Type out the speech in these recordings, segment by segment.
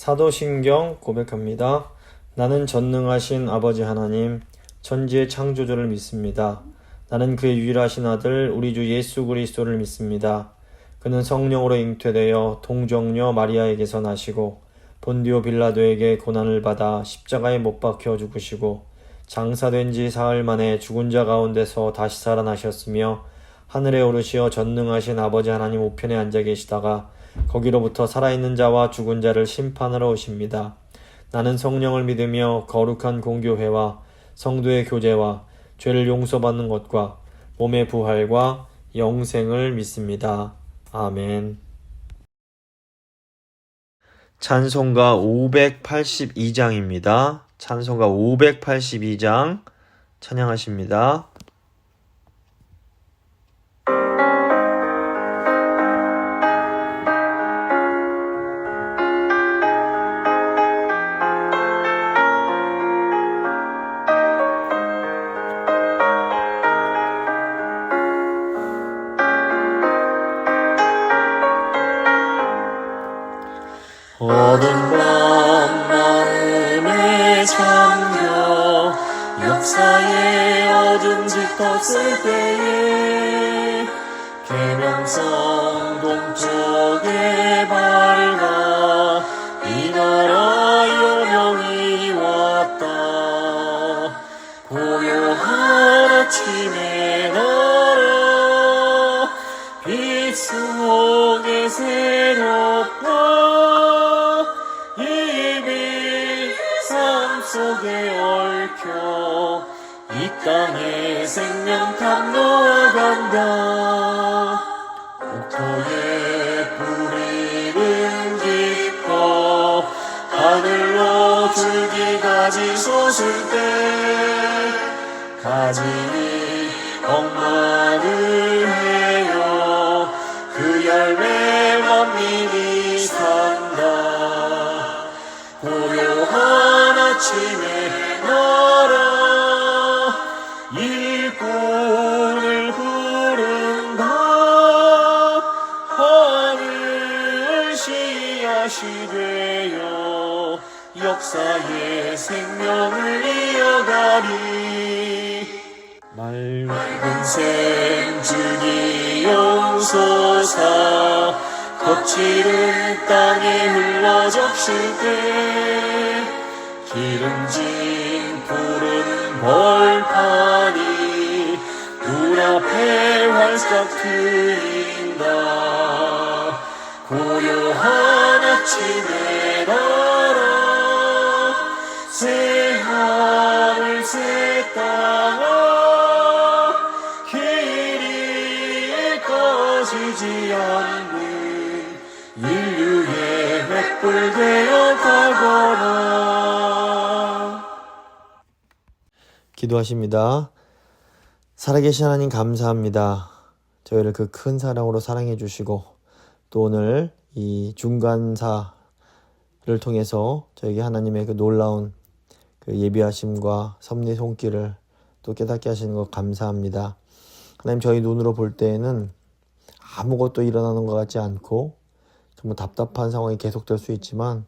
사도신경 고백합니다. 나는 전능하신 아버지 하나님, 천지의 창조주를 믿습니다. 나는 그의 유일하신 아들 우리 주 예수 그리스도를 믿습니다. 그는 성령으로 잉태되어 동정녀 마리아에게서 나시고 본디오 빌라도에게 고난을 받아 십자가에 못 박혀 죽으시고 장사된 지 사흘 만에 죽은 자 가운데서 다시 살아나셨으며 하늘에 오르시어 전능하신 아버지 하나님 우편에 앉아 계시다가 거기로부터 살아있는 자와 죽은 자를 심판하러 오십니다. 나는 성령을 믿으며 거룩한 공교회와 성도의 교제와 죄를 용서받는 것과 몸의 부활과 영생을 믿습니다. 아멘. 찬송가 582장입니다. 찬송가 582장 찬양하십니다. 어둠 밤 마음에 잠겨 역사의 어둠 짙었을 때에 계명성 동쪽에 밝아 이 나라 요명이 왔다. 고요한 아침의 나라 빛 속에 새롭다. 속에 얽혀 이 땅의 생명탑 놓아간다. 옥토의 뿌리는 깊어 하늘로 줄기까지 솟을 때 가지니 억만을 해요. 그 열매 만민이 산다. 고요한 아침에 나라 일꾼을 부른다. 하늘 씨앗이 되어 역사의 생명을 이어가리. 맑은 샘 줄기 용솟아 거칠은 땅에 흘러 적실 때 기름진 푸른 벌판이 눈앞에 활짝 트인다. 고요한 아침의 나라 새 하늘 새 땅아 길이 꺼지지 않는 인류의 횃불 되어 가거라. 기도하십니다. 살아계신 하나님 감사합니다. 저희를 그 큰 사랑으로 사랑해 주시고 또 오늘 이 중간사를 통해서 저에게 하나님의 그 놀라운 그 예비하심과 섭리 손길을 또 깨닫게 하시는 것 감사합니다. 하나님, 저희 눈으로 볼 때에는 아무것도 일어나는 것 같지 않고 정말 답답한 상황이 계속될 수 있지만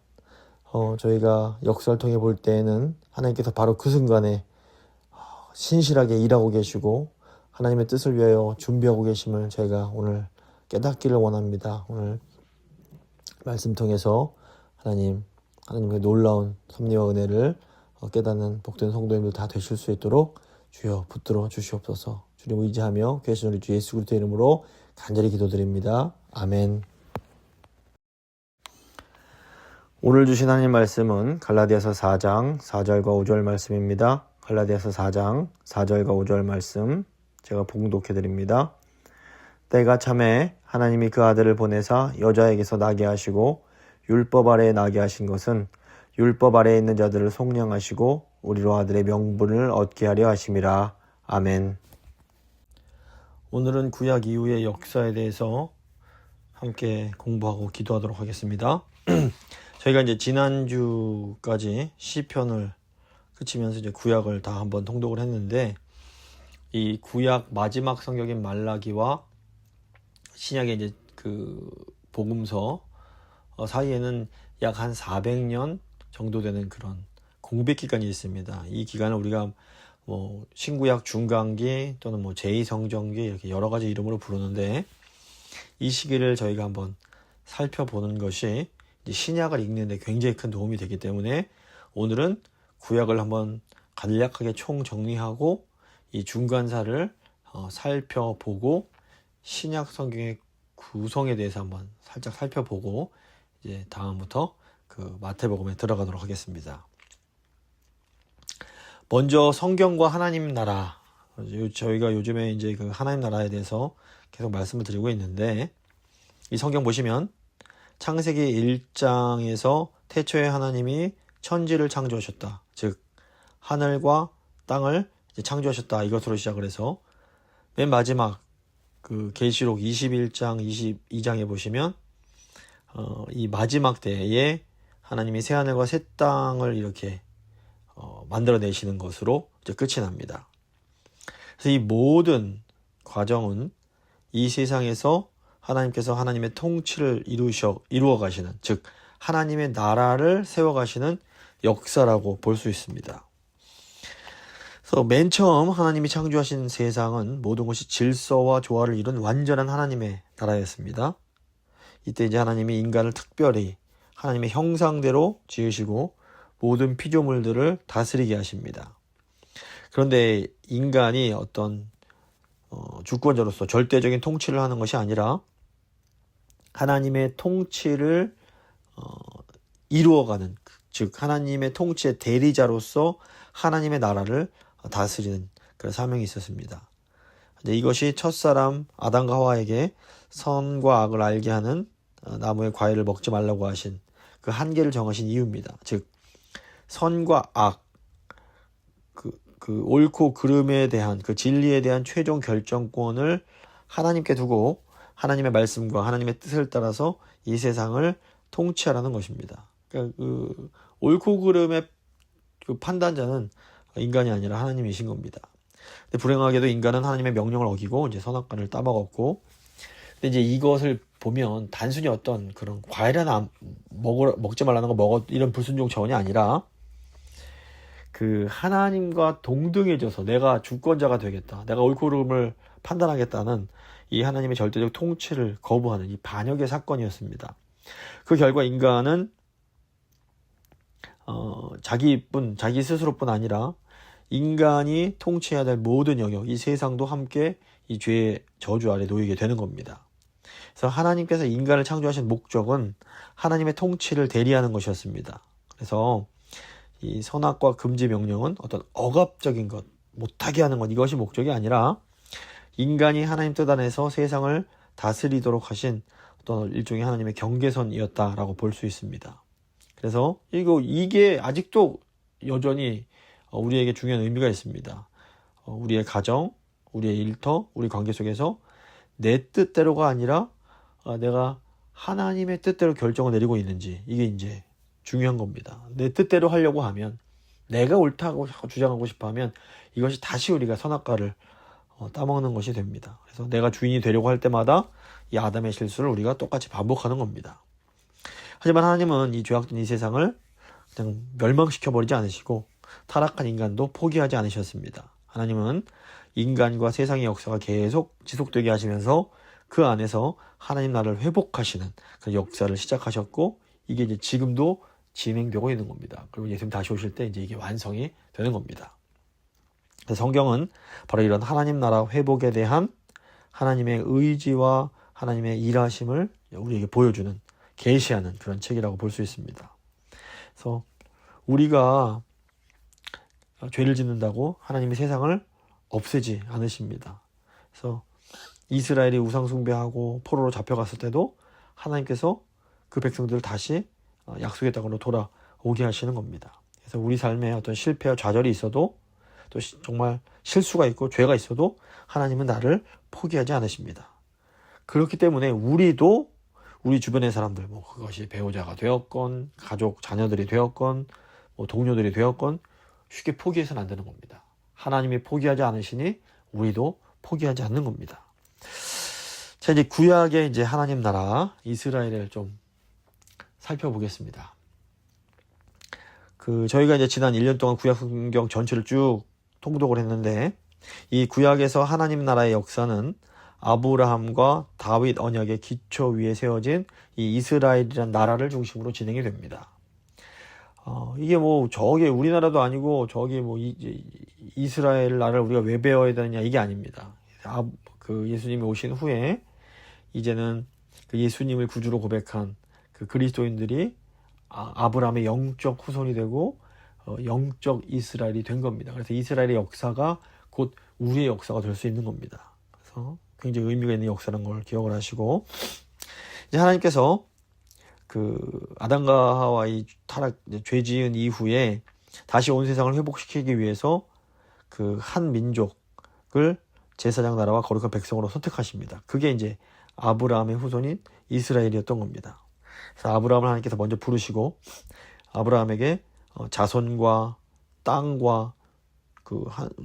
저희가 역사를 통해 볼 때에는 하나님께서 바로 그 순간에 신실하게 일하고 계시고 하나님의 뜻을 위하여 준비하고 계심을 저희가 오늘 깨닫기를 원합니다. 오늘 말씀 통해서 하나님의 놀라운 섭리와 은혜를 깨닫는 복된 성도님들 다 되실 수 있도록 주여 붙들어 주시옵소서. 주님 의지하며 계신 우리 주 예수 그리스도의 이름으로 간절히 기도드립니다. 아멘. 오늘 주신 하나님 말씀은 갈라디아서 4장 4절과 5절 말씀입니다. 갈라디아서 4장 4절과 5절 말씀 제가 봉독해 드립니다. 때가 참에 하나님이 그 아들을 보내사 여자에게서 나게 하시고 율법 아래에 나게 하신 것은 율법 아래에 있는 자들을 속량하시고 우리로 아들의 명분을 얻게 하려 하심이라. 아멘. 오늘은 구약 이후의 역사에 대해서 함께 공부하고 기도하도록 하겠습니다. 저희가 이제 지난주까지 시편을 그치면서 이제 구약을 다 한번 통독을 했는데, 이 구약 마지막 성경인 말라기와 신약의 이제 그 복음서 사이에는 약 한 400년 정도 되는 그런 공백 기간이 있습니다. 이 기간을 우리가 뭐 신구약 중간기 또는 뭐 제2성전기 이렇게 여러 가지 이름으로 부르는데, 이 시기를 저희가 한번 살펴보는 것이 이제 신약을 읽는 데 굉장히 큰 도움이 되기 때문에 오늘은 구약을 한번 간략하게 총정리하고 이 중간사를 살펴보고 신약 성경의 구성에 대해서 한번 살짝 살펴보고 이제 다음부터 그 마태복음에 들어가도록 하겠습니다. 먼저 성경과 하나님 나라, 저희가 요즘에 이제 그 하나님 나라에 대해서 계속 말씀을 드리고 있는데, 이 성경 보시면 창세기 1장에서 태초에 하나님이 천지를 창조하셨다, 즉 하늘과 땅을 이제 창조하셨다, 이것으로 시작을 해서 맨 마지막 그 계시록 21장 22장에 보시면 이 마지막 때에 하나님이 새 하늘과 새 땅을 이렇게 만들어내시는 것으로 이제 끝이 납니다. 그래서 이 모든 과정은 이 세상에서 하나님께서 하나님의 통치를 이루어 가시는, 즉 하나님의 나라를 세워 가시는 역사라고 볼 수 있습니다. 그래서 맨 처음 하나님이 창조하신 세상은 모든 것이 질서와 조화를 이룬 완전한 하나님의 나라였습니다. 이때 이제 하나님이 인간을 특별히 하나님의 형상대로 지으시고 모든 피조물들을 다스리게 하십니다. 그런데 인간이 어떤 주권자로서 절대적인 통치를 하는 것이 아니라 하나님의 통치를 이루어가는, 즉 하나님의 통치의 대리자로서 하나님의 나라를 다스리는 그런 사명이 있었습니다. 이것이 첫사람 아담과 하와에게 선과 악을 알게 하는 나무의 과일을 먹지 말라고 하신 그 한계를 정하신 이유입니다. 즉 선과 악, 그 옳고 그름에 대한, 그 진리에 대한 최종 결정권을 하나님께 두고 하나님의 말씀과 하나님의 뜻을 따라서 이 세상을 통치하라는 것입니다. 그러니까 그 옳고 그름의 그 판단자는 인간이 아니라 하나님이신 겁니다. 근데 불행하게도 인간은 하나님의 명령을 어기고 이제 선악과를 따먹었고, 근데 이제 이것을 보면 단순히 어떤 그런 과일 하나 먹지 말라는 거 이런 불순종 차원이 아니라 그 하나님과 동등해져서 내가 주권자가 되겠다, 내가 옳고 그름을 판단하겠다는 이 하나님의 절대적 통치를 거부하는 이 반역의 사건이었습니다. 그 결과 인간은 자기 스스로뿐 아니라 인간이 통치해야 될 모든 영역, 이 세상도 함께 이 죄의 저주 아래 놓이게 되는 겁니다. 그래서 하나님께서 인간을 창조하신 목적은 하나님의 통치를 대리하는 것이었습니다. 그래서 이 선악과 금지 명령은 어떤 억압적인 것, 못하게 하는 것, 이것이 목적이 아니라 인간이 하나님 뜻 안에서 세상을 다스리도록 하신 어떤 일종의 하나님의 경계선이었다라고 볼 수 있습니다. 그래서 이게 아직도 여전히 우리에게 중요한 의미가 있습니다. 우리의 가정, 우리의 일터, 우리 관계 속에서 내 뜻대로가 아니라 내가 하나님의 뜻대로 결정을 내리고 있는지, 이게 이제 중요한 겁니다. 내 뜻대로 하려고 하면, 내가 옳다고 주장하고 싶어 하면 이것이 다시 우리가 선악과를 따먹는 것이 됩니다. 그래서 내가 주인이 되려고 할 때마다 이 아담의 실수를 우리가 똑같이 반복하는 겁니다. 하지만 하나님은 이 죄악된 이 세상을 그냥 멸망시켜버리지 않으시고 타락한 인간도 포기하지 않으셨습니다. 하나님은 인간과 세상의 역사가 계속 지속되게 하시면서 그 안에서 하나님 나라를 회복하시는 그 역사를 시작하셨고, 이게 이제 지금도 진행되고 있는 겁니다. 그리고 예수님 다시 오실 때 이제 이게 완성이 되는 겁니다. 그래서 성경은 바로 이런 하나님 나라 회복에 대한 하나님의 의지와 하나님의 일하심을 우리에게 보여주는, 계시하는 그런 책이라고 볼 수 있습니다. 그래서 우리가 죄를 짓는다고 하나님이 세상을 없애지 않으십니다. 그래서 이스라엘이 우상 숭배하고 포로로 잡혀갔을 때도 하나님께서 그 백성들을 다시 약속의 땅으로 돌아오게 하시는 겁니다. 그래서 우리 삶에 어떤 실패와 좌절이 있어도, 또 정말 실수가 있고 죄가 있어도 하나님은 나를 포기하지 않으십니다. 그렇기 때문에 우리도 우리 주변의 사람들, 그것이 배우자가 되었건 가족 자녀들이 되었건 동료들이 되었건 쉽게 포기해서는 안 되는 겁니다. 하나님이 포기하지 않으시니 우리도 포기하지 않는 겁니다. 자, 이제 구약의 이제 하나님 나라 이스라엘을 좀 살펴보겠습니다. 저희가 이제 지난 1년 동안 구약 성경 전체를 쭉 통독을 했는데, 이 구약에서 하나님 나라의 역사는 아브라함과 다윗 언약의 기초 위에 세워진 이 이스라엘이라는 나라를 중심으로 진행이 됩니다. 이게 뭐 저게 우리나라도 아니고 저기 뭐 이스라엘 나라를 우리가 왜 배워야 되느냐, 이게 아닙니다. 예수님이 오신 후에 이제는 그 예수님을 구주로 고백한 그 그리스도인들이 아브라함의 영적 후손이 되고 영적 이스라엘이 된 겁니다. 그래서 이스라엘의 역사가 곧 우리의 역사가 될 수 있는 겁니다. 그래서 굉장히 의미가 있는 역사라는 걸 기억을 하시고, 이제 하나님께서 아담과 하와의 타락, 죄 지은 이후에 다시 온 세상을 회복시키기 위해서 한 민족을 제사장 나라와 거룩한 백성으로 선택하십니다. 그게 이제 아브라함의 후손인 이스라엘이었던 겁니다. 그래서 아브라함을 하나님께서 먼저 부르시고 아브라함에게 자손과 땅과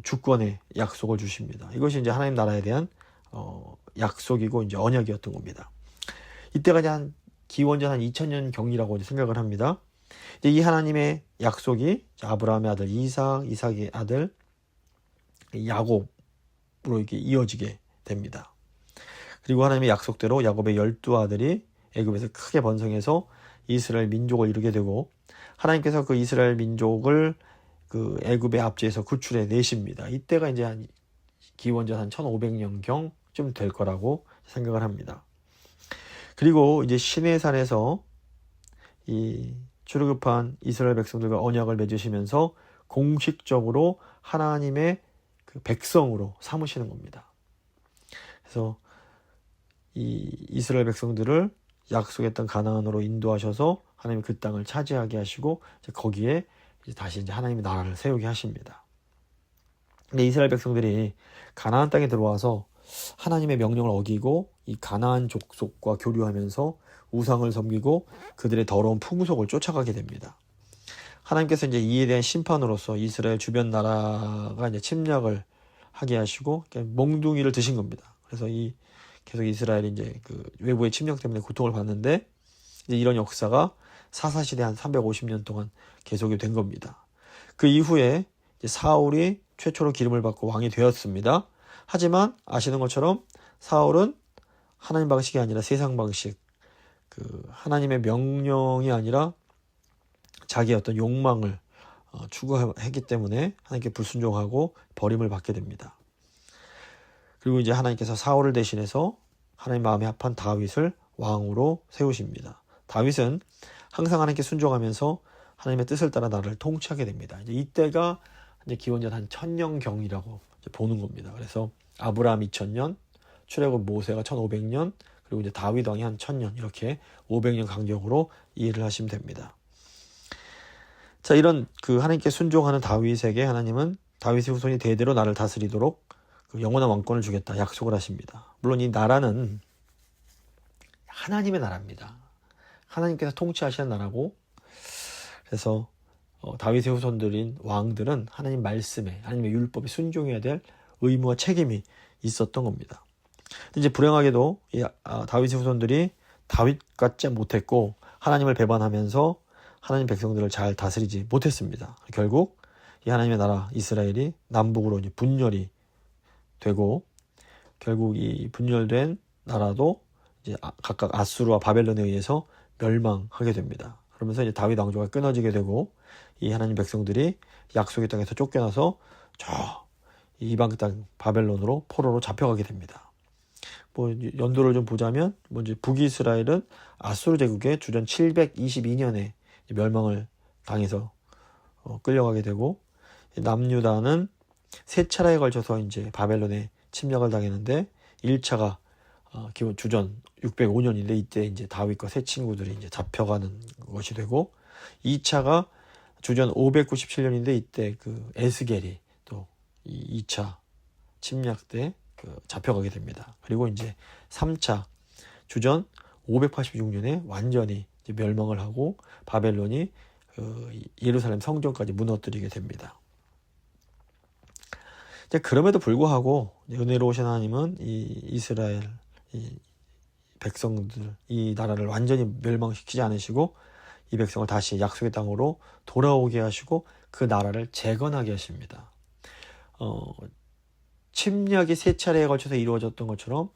주권의 약속을 주십니다. 이것이 이제 하나님 나라에 대한 약속이고 이제 언약이었던 겁니다. 이때가 이제 기원전 한 2000년 경이라고 이제 생각을 합니다. 이제 이 하나님의 약속이 아브라함의 아들 이삭의 아들 야곱으로 이렇게 이어지게 됩니다. 그리고 하나님의 약속대로 야곱의 12아들이 애굽에서 크게 번성해서 이스라엘 민족을 이루게 되고, 하나님께서 그 이스라엘 민족을 애굽의 압제에서 구출해 내십니다. 이때가 이제 기원전 한 1500년경쯤 될 거라고 생각을 합니다. 그리고 이제 시내산에서 이 출애굽한 이스라엘 백성들과 언약을 맺으시면서 공식적으로 하나님의 백성으로 삼으시는 겁니다. 그래서 이 이스라엘 백성들을 약속했던 가나안으로 인도하셔서 하나님이 그 땅을 차지하게 하시고, 이제 거기에 다시 이제 하나님의 나라를 세우게 하십니다. 근데 이스라엘 백성들이 가나안 땅에 들어와서 하나님의 명령을 어기고 이 가나안 족속과 교류하면서 우상을 섬기고 그들의 더러운 풍속을 쫓아가게 됩니다. 하나님께서 이제 이에 대한 심판으로서 이스라엘 주변 나라가 이제 침략을 하게 하시고 몽둥이를 드신 겁니다. 그래서 계속 이스라엘이 이제 외부의 침략 때문에 고통을 받는데, 이제 이런 역사가 사사시대 한 350년 동안 계속이 된 겁니다. 그 이후에 이제 사울이 최초로 기름을 받고 왕이 되었습니다. 하지만 아시는 것처럼 사울은 하나님 방식이 아니라 세상 방식, 하나님의 명령이 아니라 자기의 어떤 욕망을 추구했기 때문에 하나님께 불순종하고 버림을 받게 됩니다. 그리고 이제 하나님께서 사울을 대신해서 하나님 마음에 합한 다윗을 왕으로 세우십니다. 다윗은 항상 하나님께 순종하면서 하나님의 뜻을 따라 나라를 통치하게 됩니다. 이제 이때가 이제 기원전 한 1000년경이라고 보는 겁니다. 그래서 아브라함 2000년, 출애굽 모세가 1500년, 그리고 이제 다윗 왕이 한 1000년, 이렇게 500년 간격으로 이해를 하시면 됩니다. 자, 이런 하나님께 순종하는 다윗에게 하나님은 다윗의 후손이 대대로 나를 다스리도록 영원한 왕권을 주겠다 약속을 하십니다. 물론 이 나라는 하나님의 나라입니다. 하나님께서 통치하시는 나라고, 그래서 다윗의 후손들인 왕들은 하나님 말씀에, 하나님의 율법에 순종해야 될 의무와 책임이 있었던 겁니다. 이제 불행하게도 다윗의 후손들이 다윗 같지 못했고 하나님을 배반하면서 하나님 백성들을 잘 다스리지 못했습니다. 결국 이 하나님의 나라 이스라엘이 남북으로 이제 분열이 되고, 결국 이 분열된 나라도 이제 각각 아수르와 바벨론에 의해서 멸망하게 됩니다. 그러면서 이제 다윗 왕조가 끊어지게 되고, 이 하나님 백성들이 약속의 땅에서 쫓겨나서 저 이방 땅 바벨론으로 포로로 잡혀가게 됩니다. 뭐 연도를 좀 보자면 먼저 북이스라엘은 아수르 제국의 주전 722년에 멸망을 당해서 끌려가게 되고, 남유다는 세 차례에 걸쳐서 이제 바벨론에 침략을 당했는데 1차가 기원 주전 605년인데 이때 이제 다윗과 세 친구들이 이제 잡혀가는 것이 되고, 2차가 주전 597년인데 이때 에스겔이 또 2차 침략 때 잡혀가게 됩니다. 그리고 이제 3차 주전 586년에 완전히 이제 멸망을 하고 바벨론이 예루살렘 성전까지 무너뜨리게 됩니다. 그럼에도 불구하고 은혜로우신 하나님은 이 이스라엘 백성들, 이 나라를 완전히 멸망시키지 않으시고 이 백성을 다시 약속의 땅으로 돌아오게 하시고 그 나라를 재건하게 하십니다. 침략이 3차례에 걸쳐서 이루어졌던 것처럼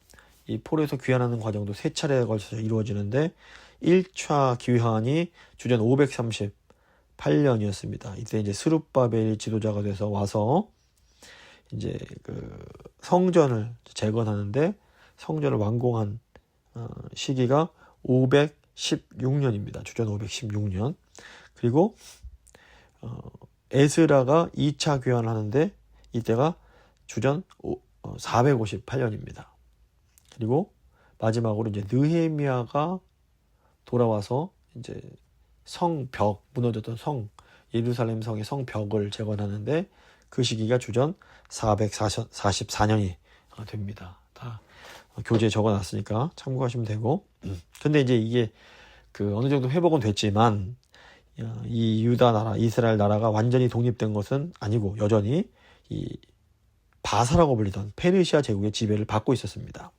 이 포로에서 귀환하는 과정도 3차례에 걸쳐서 이루어지는데 1차 귀환이 주전 538년이었습니다. 이때 이제 스룹바벨이 지도자가 돼서 와서 이제 그 성전을 재건하는데 성전을 완공한 시기가 516년입니다. 주전 516년. 그리고 에스라가 2차 귀환을 하는데 이때가 주전 458년입니다. 그리고 마지막으로 이제 느헤미야가 돌아와서 이제 성벽, 무너졌던 성, 예루살렘 성의 성벽을 재건하는데 그 시기가 주전 444년이 됩니다. 다 교재에 적어놨으니까 참고하시면 되고. 근데 이제 이게 그 어느 정도 회복은 됐지만 이 유다 나라, 이스라엘 나라가 완전히 독립된 것은 아니고 여전히 이 바사라고 불리던 페르시아 제국의 지배를 받고 있었습니다.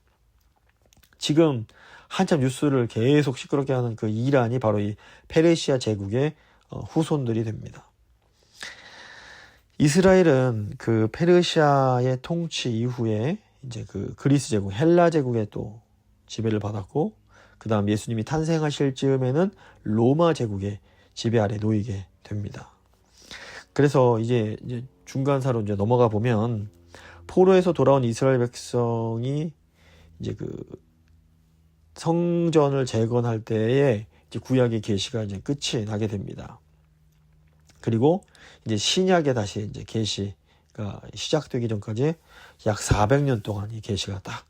지금 한참 뉴스를 계속 시끄럽게 하는 그 이란이 바로 이 페르시아 제국의 후손들이 됩니다. 이스라엘은 그 페르시아의 통치 이후에 이제 그 그리스 제국, 헬라 제국의 또 지배를 받았고, 그 다음 예수님이 탄생하실 즈음에는 로마 제국의 지배 아래 놓이게 됩니다. 그래서 이제 중간사로 이제 넘어가 보면 포로에서 돌아온 이스라엘 백성이 이제 그 성전을 재건할 때에 이제 구약의 계시가 이제 끝이 나게 됩니다. 그리고 이제 신약에 다시 이제 계시가 시작되기 전까지 약 400년 동안 이 계시가 딱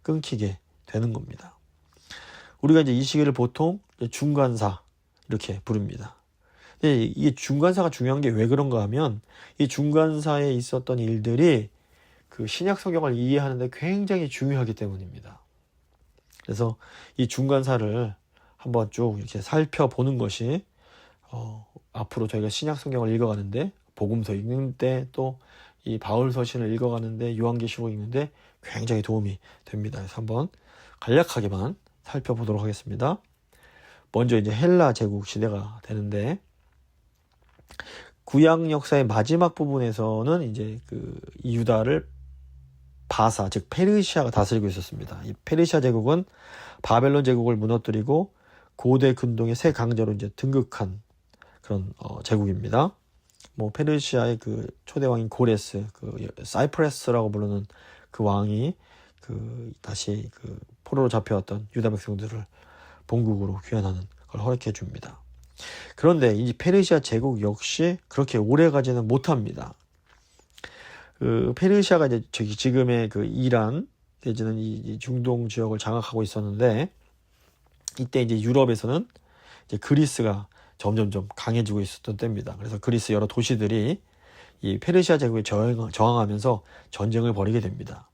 끊기게 되는 겁니다. 우리가 이제 이 시기를 보통 중간사 이렇게 부릅니다. 근데 이게 중간사가 중요한 게 왜 그런가 하면 이 중간사에 있었던 일들이 그 신약 성경을 이해하는데 굉장히 중요하기 때문입니다. 그래서 이 중간사를 한번 쭉 이렇게 살펴보는 것이 앞으로 저희가 신약 성경을 읽어가는데, 복음서 읽는 때, 또 이 바울 서신을 읽어가는데, 요한계시록 읽는데 굉장히 도움이 됩니다. 그래서 한번 간략하게만 살펴보도록 하겠습니다. 먼저 이제 헬라 제국 시대가 되는데, 구약 역사의 마지막 부분에서는 이제 그 유다를 바사, 즉 페르시아가 다스리고 있었습니다. 이 페르시아 제국은 바벨론 제국을 무너뜨리고 고대 근동의 새 강자로 이제 등극한 그런 제국입니다. 뭐 페르시아의 그 초대 왕인 고레스, 그 사이프레스라고 부르는 그 왕이 그 다시 그 포로로 잡혀왔던 유다 백성들을 본국으로 귀환하는 걸 허락해 줍니다. 그런데 이 페르시아 제국 역시 그렇게 오래 가지는 못합니다. 그 페르시아가 이제 지금의 그 이란 내지는 이 중동 지역을 장악하고 있었는데, 이때 이제 유럽에서는 이제 그리스가 점점점 강해지고 있었던 때입니다. 그래서 그리스 여러 도시들이 이 페르시아 제국에 저항하면서 전쟁을 벌이게 됩니다.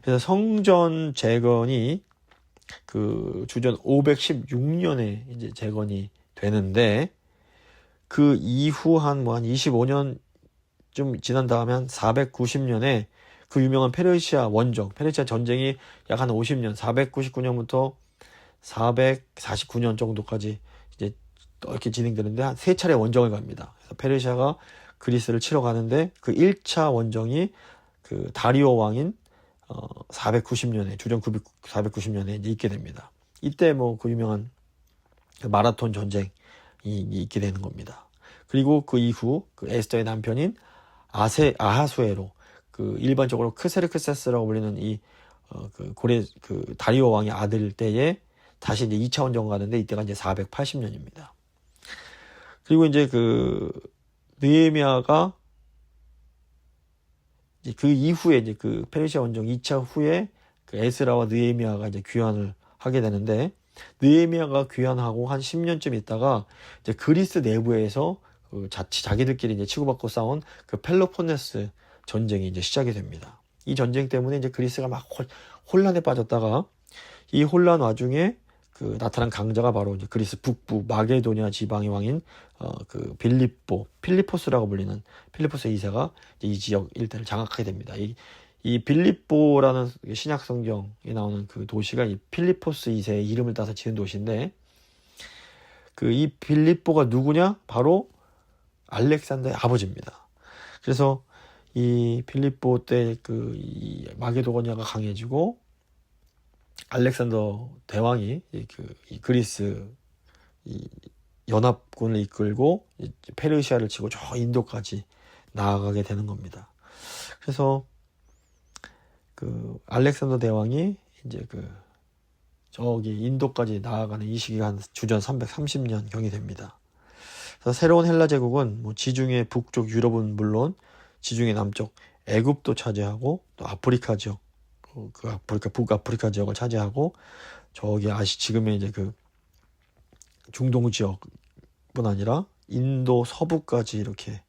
그래서 성전 재건이 그 주전 516년에 이제 재건이 되는데, 그 이후 한 25년 좀 지난 다음에 한 490년에 그 유명한 페르시아 원정, 페르시아 전쟁이 약 한 50년, 499년부터 449년 정도까지 이제 이렇게 진행되는데 한 3차례 원정을 갑니다. 그래서 페르시아가 그리스를 치러 가는데 그 1차 원정이 그 다리오 왕인 490년에, 주전 490년에 이제 있게 됩니다. 이때 뭐 그 유명한 마라톤 전쟁이 있게 되는 겁니다. 그리고 그 이후 그 에스더의 남편인 아하수에로, 그 일반적으로 크세르크세스라고 불리는 이 그 다리오 왕의 아들 때에 다시 이제 2차 원정 가는데 이때가 이제 480년입니다. 그리고 이제 그 느헤미야가 이제 그 이후에 이제 그 페르시아 원정 2차 후에 그 에스라와 느헤미야가 이제 귀환을 하게 되는데, 느헤미야가 귀환하고 한 10년쯤 있다가 이제 그리스 내부에서 그 자기들끼리 이제 치고받고 싸운 그 펠로폰네스 전쟁이 이제 시작이 됩니다. 이 전쟁 때문에 이제 그리스가 막 혼란에 빠졌다가, 이 혼란 와중에 그 나타난 강자가 바로 이제 그리스 북부 마게도니아 지방의 왕인 그 필리포스라고 불리는 필리포스 2세가 이제 이 지역 일대를 장악하게 됩니다. 이 이 빌립보라는 신약 성경에 나오는 그 도시가 이 필리포스 2세의 이름을 따서 지은 도시인데, 그 이 빌립보가 누구냐? 바로 알렉산더의 아버지입니다. 그래서 이 필립보 때 이 마게도니아가 강해지고 알렉산더 대왕이 이 그리스 이 연합군을 이끌고 페르시아를 치고 저 인도까지 나아가게 되는 겁니다. 그래서 그 알렉산더 대왕이 이제 저기 인도까지 나아가는 이 시기가 한 주전 330년 경이 됩니다. 그래서 새로운 헬라 제국은 뭐 지중해 북쪽 유럽은 물론 지중해 남쪽 애굽도 차지하고 또 아프리카 지역, 북아프리카 지역을 차지하고 저기 지금의 이제 중동 지역뿐 아니라 인도 서부까지 이렇게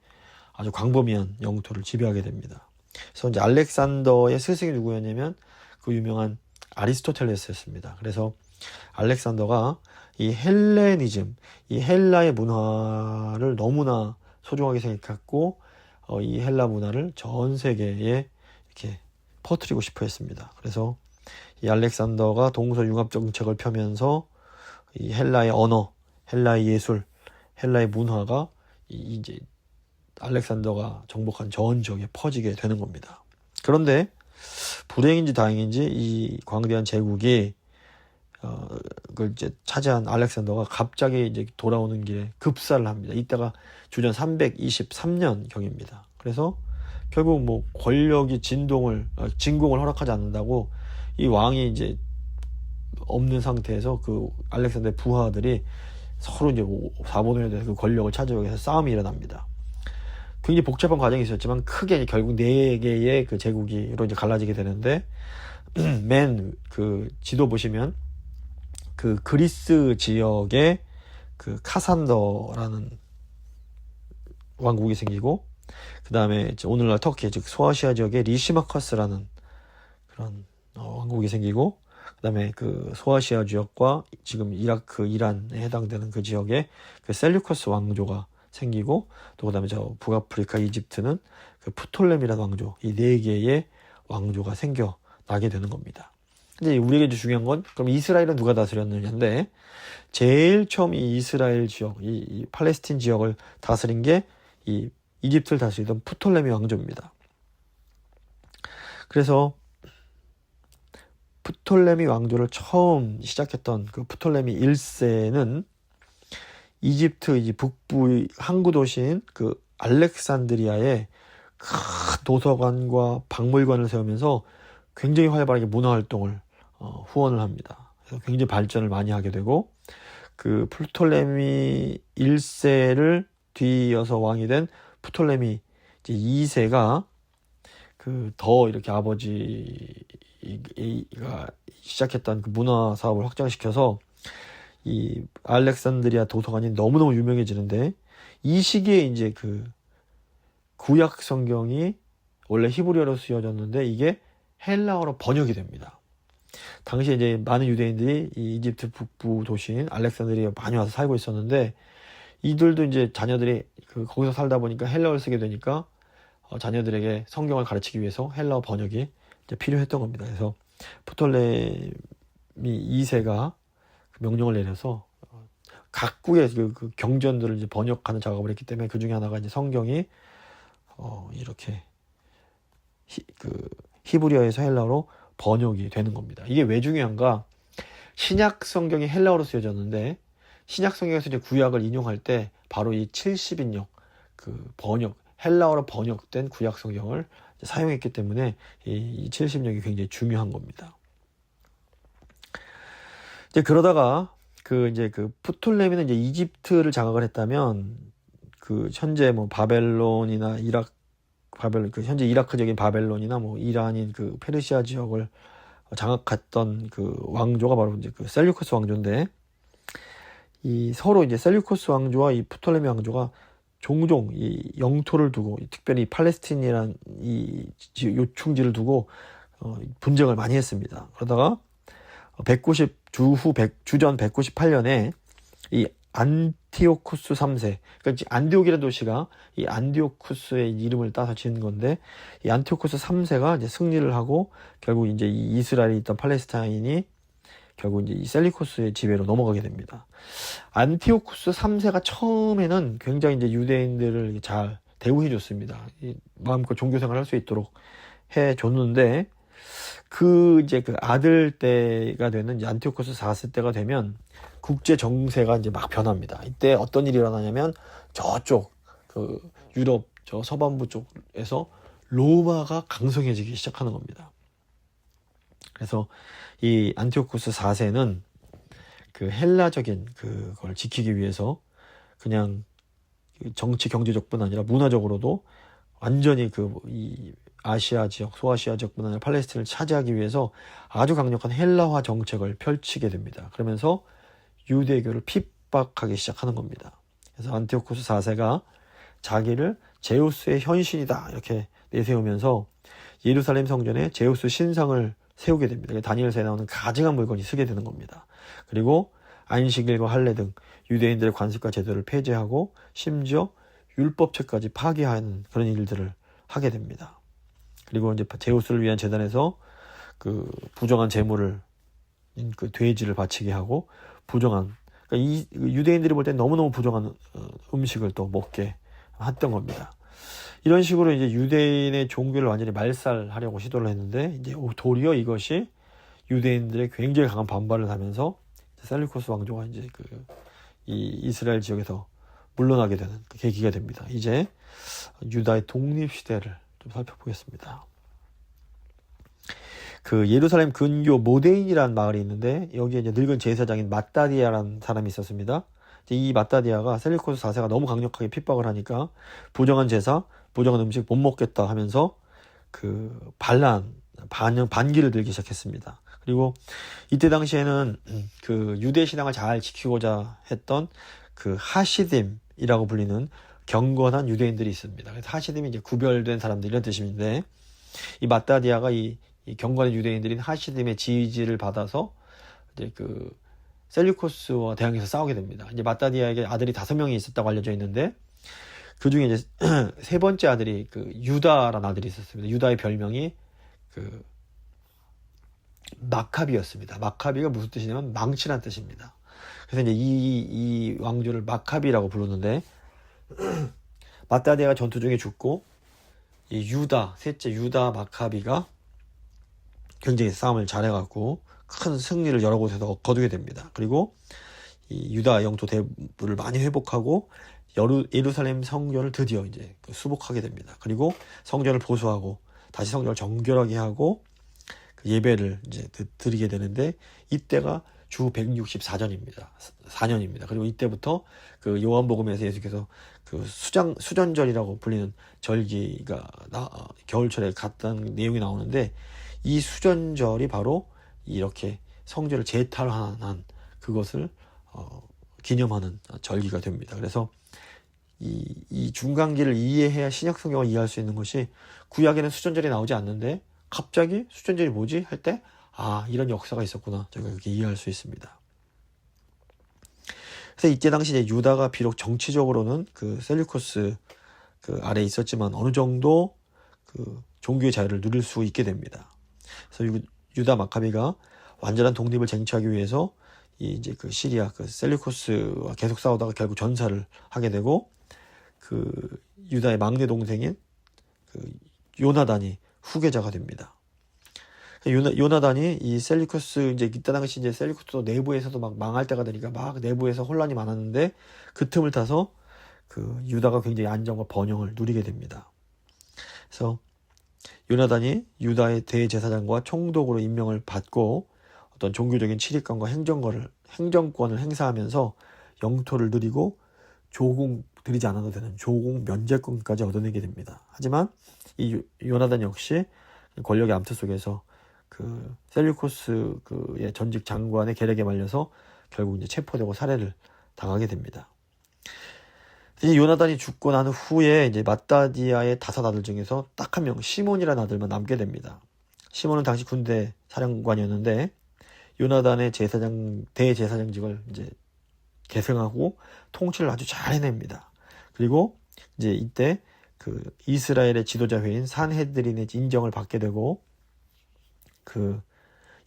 아주 광범위한 영토를 지배하게 됩니다. 그래서 이제 알렉산더의 스승이 누구였냐면 그 유명한 아리스토텔레스였습니다. 그래서 알렉산더가 이 헬레니즘, 이 헬라의 문화를 너무나 소중하게 생각했고 이 헬라 문화를 전 세계에 이렇게 퍼뜨리고 싶어 했습니다. 그래서 이 알렉산더가 동서융합 정책을 펴면서 이 헬라의 언어, 헬라의 예술, 헬라의 문화가 이제 알렉산더가 정복한 전 지역에 퍼지게 되는 겁니다. 그런데 불행인지 다행인지 이 광대한 제국이 그걸 이제 차지한 알렉산더가 갑자기 이제 돌아오는 길에 급사를 합니다. 이때가 주전 323년 경입니다. 그래서 결국 뭐 권력이 진공을 허락하지 않는다고 이 왕이 이제 없는 상태에서 그 알렉산더의 부하들이 서로 이제 사본에 대해서 그 권력을 차지하기 위해서 싸움이 일어납니다. 굉장히 복잡한 과정이 있었지만 크게 결국 4개의 그 제국으로 이제 갈라지게 되는데, 맨 그 지도 보시면 그 그리스 지역에 그 카산더라는 왕국이 생기고, 그 다음에 오늘날 터키 즉 소아시아 지역에 리시마커스라는 그런 왕국이 생기고, 그 다음에 그 소아시아 지역과 지금 이라크, 이란에 해당되는 그 지역에 그 셀류커스 왕조가 생기고, 또 그 다음에 저 북아프리카 이집트는 그 프톨레미라는 왕조, 이 4개의 왕조가 생겨나게 되는 겁니다. 근데 우리에게 중요한 건 그럼 이스라엘은 누가 다스렸느냐인데, 제일 처음 이 이스라엘 지역, 이 팔레스틴 지역을 다스린 게 이 이집트를 다스리던 프톨레미 왕조입니다. 그래서 프톨레미 왕조를 처음 시작했던 그 프톨레미 1세는 이집트 이제 북부 항구 도시인 그 알렉산드리아에 큰 도서관과 박물관을 세우면서 굉장히 활발하게 문화 활동을 후원을 합니다. 그래서 굉장히 발전을 많이 하게 되고, 그 프톨레미 1세를 뒤이어서 왕이 된 프톨레미 이제 2세가 더 이렇게 아버지가 시작했던 그 문화 사업을 확장시켜서 이 알렉산드리아 도서관이 너무너무 유명해지는데, 이 시기에 이제 그 구약 성경이 원래 히브리어로 쓰여졌는데 이게 헬라어로 번역이 됩니다. 당시에 이제 많은 유대인들이 이 이집트 북부 도시인 알렉산드리아에 많이 와서 살고 있었는데, 이들도 이제 자녀들이 거기서 살다 보니까 헬라어를 쓰게 되니까 자녀들에게 성경을 가르치기 위해서 헬라어 번역이 이제 필요했던 겁니다. 그래서 프톨레미 2세가 명령을 내려서 각국의 그 경전들을 이제 번역하는 작업을 했기 때문에 그 중에 하나가 이제 성경이 이렇게 히브리어에서 헬라어로 번역이 되는 겁니다. 이게 왜 중요한가? 신약 성경이 헬라어로 쓰여졌는데, 신약 성경에서 이제 구약을 인용할 때 바로 이 70인역 그 헬라어로 번역된 구약 성경을 사용했기 때문에 이 70인역이 굉장히 중요한 겁니다. 이제 그러다가 이제 프톨레미는 이제 이집트를 장악을 했다면, 현재 뭐 바벨론이나 현재 이라크적인 바벨론이나 뭐 이란인 페르시아 지역을 장악했던 왕조가 바로 이제 셀류커스 왕조인데, 이 서로 이제 셀류커스 왕조와 이 프톨레미 왕조가 종종 이 영토를 두고, 특별히 팔레스틴이란 이 요충지를 두고 분쟁을 많이 했습니다. 그러다가 주전 198년에 이 안티오쿠스 3세. 그러니까 안디옥이라는 도시가 이 안디오쿠스의 이름을 따서 지은 건데, 이 안티오쿠스 3세가 이제 승리를 하고 결국 이제 이 이스라엘에 있던 팔레스타인이 결국 이제 이 셀리코스의 지배로 넘어가게 됩니다. 안티오쿠스 3세가 처음에는 굉장히 이제 유대인들을 잘 대우해 줬습니다. 마음껏 종교 생활을 할 수 있도록 해 줬는데, 그 이제 그 아들 때가 되는 이제 안티오쿠스 4세 때가 되면 국제 정세가 이제 막 변합니다. 이때 어떤 일이 일어나냐면 저쪽 그 유럽 저 서반부 쪽에서 로마가 강성해지기 시작하는 겁니다. 그래서 이 안티오쿠스 4세는 그 헬라적인 그걸 지키기 위해서 그냥 정치 경제적뿐 아니라 문화적으로도 완전히 이 아시아 지역, 소아시아 지역뿐 아니라 팔레스틴을 차지하기 위해서 아주 강력한 헬라화 정책을 펼치게 됩니다. 그러면서 유대교를 핍박하기 시작하는 겁니다. 그래서 안티오쿠스 4세가 자기를 제우스의 현신이다 이렇게 내세우면서 예루살렘 성전에 제우스 신상을 세우게 됩니다. 다니엘서에 나오는 가증한 물건이 쓰게 되는 겁니다. 그리고 안식일과 할례 등 유대인들의 관습과 제도를 폐지하고 심지어 율법책까지 파기하는 그런 일들을 하게 됩니다. 그리고 이제 제우스를 위한 제단에서 그 부정한 제물을 그 돼지를 바치게 하고 부정한 그러니까 이 유대인들이 볼 때 너무너무 부정한 음식을 또 먹게 했던 겁니다. 이런 식으로 이제 유대인의 종교를 완전히 말살하려고 시도를 했는데 이제 도리어 이것이 유대인들의 굉장히 강한 반발을 하면서 셀루코스 왕조가 이제 이 이스라엘 지역에서 물러나게 되는 그 계기가 됩니다. 이제 유다의 독립 시대를 좀 살펴보겠습니다. 그 예루살렘 근교 모데인이라는 마을이 있는데 여기에 이제 늙은 제사장인 마따디아라는 사람이 있었습니다. 이 마따디아가 셀루코스 4세가 너무 강력하게 핍박을 하니까 부정한 제사, 부정한 음식 못 먹겠다 하면서 그 반기를 들기 시작했습니다. 그리고 이때 당시에는 그 유대 신앙을 잘 지키고자 했던 그 하시딤이라고 불리는 경건한 유대인들이 있습니다. 그래서 하시딤이 이제 구별된 사람들 이런 뜻인데 이 마따디아가 이 경건한 유대인들인 하시딤의 지지를 받아서 이제 그 셀루코스와 대항해서 싸우게 됩니다. 이제 마따디아에게 아들이 5명이 있었다고 알려져 있는데 그 중에 이제 세 번째 아들이 그 유다라는 아들이 있었습니다. 유다의 별명이 그 마카비였습니다. 마카비가 무슨 뜻이냐면 망치란 뜻입니다. 그래서 이제 이 왕조를 마카비라고 부르는데 마따디아가 전투 중에 죽고 이 셋째 유다 마카비가 굉장히 싸움을 잘해갖고 큰 승리를 여러 곳에서 거두게 됩니다. 그리고 이 유다 영토 대부를 많이 회복하고 예루살렘 성전을 드디어 이제 수복하게 됩니다. 그리고 성전을 보수하고 다시 성전을 정결하게 하고 그 예배를 이제 드리게 되는데 이때가 주 164년입니다. 4년입니다. 그리고 이때부터 그 요한복음에서 예수께서 그 수전절이라고 불리는 절기가 겨울철에 갔다는 내용이 나오는데 이 수전절이 바로 이렇게 성전을 재탈환한 그것을 기념하는 절기가 됩니다. 그래서 이 중간기를 이해해야 신약 성경을 이해할 수 있는 것이 구약에는 수전절이 나오지 않는데 갑자기 수전절이 뭐지? 할 때 이런 역사가 있었구나. 저희가 그렇게 이해할 수 있습니다. 그래서 이때 당시 이제 유다가 비록 정치적으로는 그 셀루코스 그 아래에 있었지만 어느 정도 그 종교의 자유를 누릴 수 있게 됩니다. 그래서 유다 마카비가 완전한 독립을 쟁취하기 위해서 이제 그 시리아 그 셀루코스와 계속 싸우다가 결국 전사를 하게 되고 그 유다의 막내 동생인 그 요나단이 후계자가 됩니다. 요나단이 이 셀루코스 이제 이때 당시 이제 셀루코스 내부에서도 막 망할 때가 되니까 막 내부에서 혼란이 많았는데 그 틈을 타서 그 유다가 굉장히 안정과 번영을 누리게 됩니다. 그래서 요나단이 유다의 대제사장과 총독으로 임명을 받고 어떤 종교적인 치리권과 행정권을 행사하면서 영토를 누리고 조공 드리지 않아도 되는 조공 면제권까지 얻어내게 됩니다. 하지만 이 요나단 역시 권력의 암투 속에서 그 셀루코스 그의 전직 장관의 계략에 말려서 결국 이제 체포되고 살해를 당하게 됩니다. 이 요나단이 죽고 난 후에 이제 마따디아의 5 아들 중에서 딱 한 명 시몬이라는 아들만 남게 됩니다. 시몬은 당시 군대 사령관이었는데 요나단의 대제사장직을 이제 계승하고 통치를 아주 잘 해냅니다. 그리고 이제 이때 그 이스라엘의 지도자 회인 산헤드린의 인정을 받게 되고 그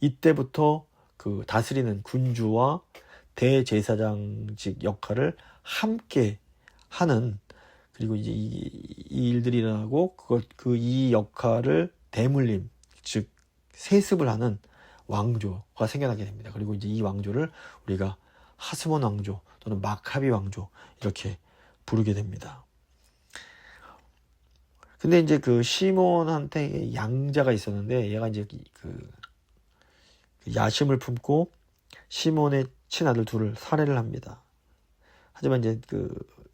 이때부터 그 다스리는 군주와 대제사장직 역할을 함께 하는, 그리고 이제 이 일들이 일어나고 이 역할을 대물림, 즉 세습을 하는 왕조가 생겨나게 됩니다. 그리고 이제 이 왕조를 우리가 하스몬 왕조 또는 마카비 왕조 이렇게 부르게 됩니다. 근데 이제 그 시몬한테 양자가 있었는데 얘가 이제 그 야심을 품고 시몬의 친아들 둘을 살해를 합니다. 하지만 이제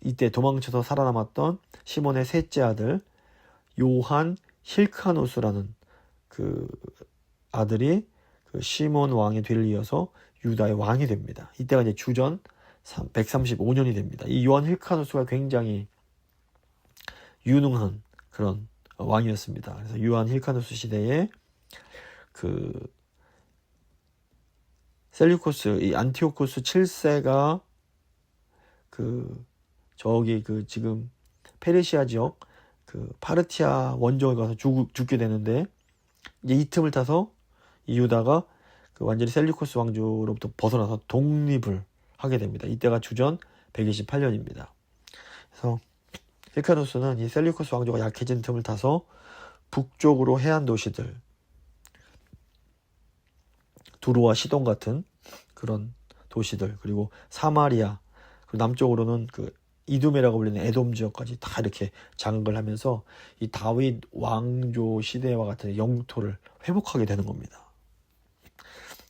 이때 도망쳐서 살아남았던 시몬의 셋째 아들 요한 힐카노스라는 그 아들이 그 시몬 왕의 뒤를 이어서 유다의 왕이 됩니다. 이때가 이제 주전 135년이 됩니다. 이 요한 힐카노스가 굉장히 유능한 그런 왕이었습니다. 그래서 요한 힐카노스 시대에 그 셀류코스, 이 안티오코스 7세가 저기 지금 페르시아 지역 파르티아 원정에 가서 죽게 되는데, 이제 이 틈을 타서 이 유다가 완전히 셀류코스 왕조로부터 벗어나서 독립을 하게 됩니다. 이때가 주전 128년입니다. 그래서 힐카노스는 이 셀류코스 왕조가 약해진 틈을 타서 북쪽으로 해안 도시들, 두로와 시돈 같은 그런 도시들, 그리고 사마리아, 그리고 남쪽으로는 이두메라고 불리는 에돔 지역까지 다 이렇게 장악을 하면서 이 다윗 왕조 시대와 같은 영토를 회복하게 되는 겁니다.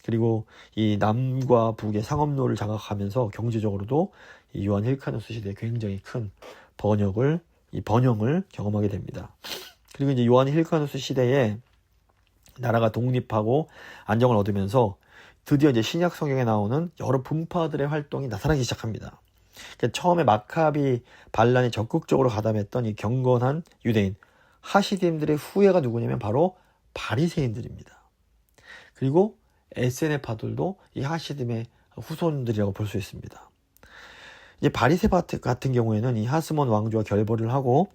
그리고 이 남과 북의 상업로를 장악하면서 경제적으로도 이 요한 힐카노스 시대에 굉장히 큰 번영을 경험하게 됩니다. 그리고 이제 요한 힐카노스 시대에 나라가 독립하고 안정을 얻으면서 드디어 이제 신약 성경에 나오는 여러 분파들의 활동이 나타나기 시작합니다. 그러니까 처음에 마카비 반란이 적극적으로 가담했던 이 경건한 유대인 하시딤들의 후예가 누구냐면 바로 바리새인들입니다. 그리고 에세네파들도 이 하시딤의 후손들이라고 볼 수 있습니다. 이제 바리새파 같은 경우에는 이 하스몬 왕조와 결별을 하고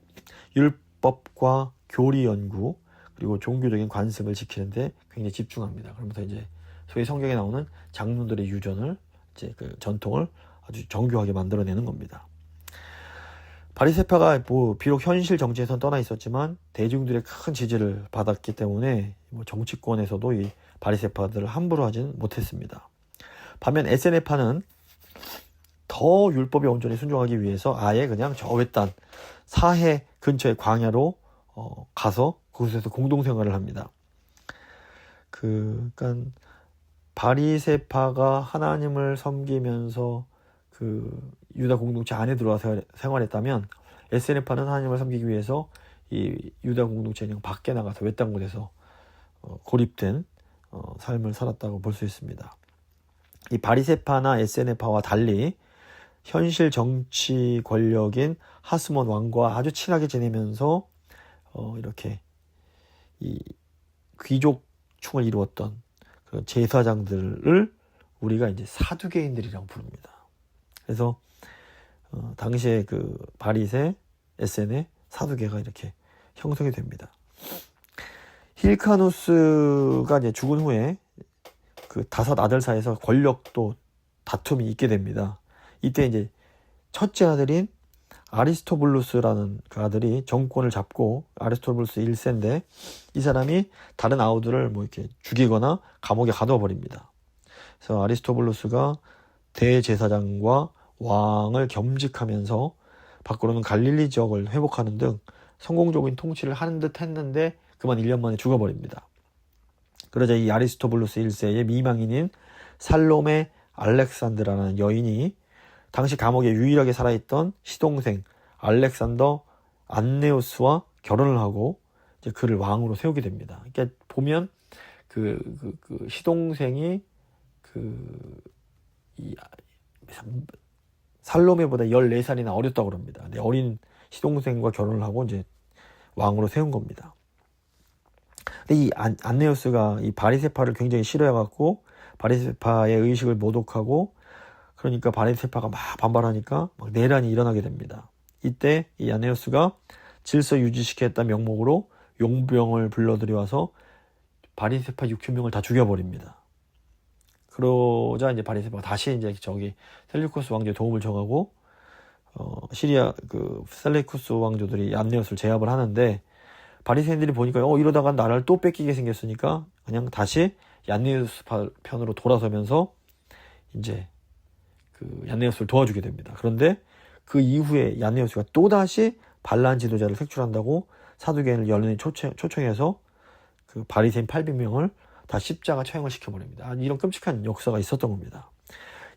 율법과 교리 연구 그리고 종교적인 관습을 지키는데 굉장히 집중합니다. 그러면서 이제 소위 성경에 나오는 장로들의 유전을 이제 전통을 아주 정교하게 만들어내는 겁니다. 바리새파가 비록 현실 정치에선 떠나 있었지만 대중들의 큰 지지를 받았기 때문에 정치권에서도 이 바리새파들을 함부로 하지는 못했습니다. 반면 에세네파는 더 율법에 온전히 순종하기 위해서 아예 그냥 저 외딴 사해 근처의 광야로 가서 그곳에서 공동생활을 합니다. 그러니까 바리새파가 하나님을 섬기면서 유다 공동체 안에 들어와서 생활했다면 에세네파는 하나님을 섬기기 위해서 이 유다 공동체 그냥 밖에 나가서 외딴 곳에서 고립된 삶을 살았다고 볼 수 있습니다. 이 바리새파나 에세네파와 달리 현실 정치 권력인 하스몬 왕과 아주 친하게 지내면서 이렇게 이 귀족충을 이루었던 그 제사장들을 우리가 이제 사두개인들이라고 부릅니다. 그래서 당시에 바리새, 에세네, 사두개가 이렇게 형성이 됩니다. 힐카노스가 이제 죽은 후에 다섯 아들 사이에서 권력도 다툼이 있게 됩니다. 이때 이제 첫째 아들인 아리스토블루스라는 그 아들이 정권을 잡고, 아리스토블루스 1세인데 이 사람이 다른 아우들을 이렇게 죽이거나 감옥에 가둬 버립니다. 그래서 아리스토블루스가 대제사장과 왕을 겸직하면서 밖으로는 갈릴리 지역을 회복하는 등 성공적인 통치를 하는 듯 했는데 그만 1년 만에 죽어버립니다. 그러자 이 아리스토블루스 1세의 미망인인 살로메 알렉산드라는 여인이 당시 감옥에 유일하게 살아있던 시동생 알렉산더 안네우스와 결혼을 하고 이제 그를 왕으로 세우게 됩니다. 그러니까 보면 시동생이 살로메보다 14살이나 어렸다고 그럽니다. 근데 어린 시동생과 결혼을 하고 이제 왕으로 세운 겁니다. 근데 이 안네우스가 이 바리새파를 굉장히 싫어해갖고 바리새파의 의식을 모독하고 그러니까 바리세파가 막 반발하니까 막 내란이 일어나게 됩니다. 이때 이 야네오스가 질서 유지시키겠다는 명목으로 용병을 불러들여와서 바리세파 6,000명을 다 죽여버립니다. 그러자 이제 바리세파가 다시 이제 저기 셀류쿠스 왕조에 도움을 청하고 시리아 그 셀레쿠스 왕조들이 얀네오스를 제압을 하는데 바리새인들이 보니까 이러다가 나라를 또 뺏기게 생겼으니까 그냥 다시 얀네오스 편으로 돌아서면서 이제 그 얀네오스를 도와주게 됩니다. 그런데 그 이후에 얀네오스가 또 다시 반란 지도자를 색출한다고 사두개인을 연륜히 초청해서 그 바리새인 800명을 다 십자가 처형을 시켜버립니다. 이런 끔찍한 역사가 있었던 겁니다.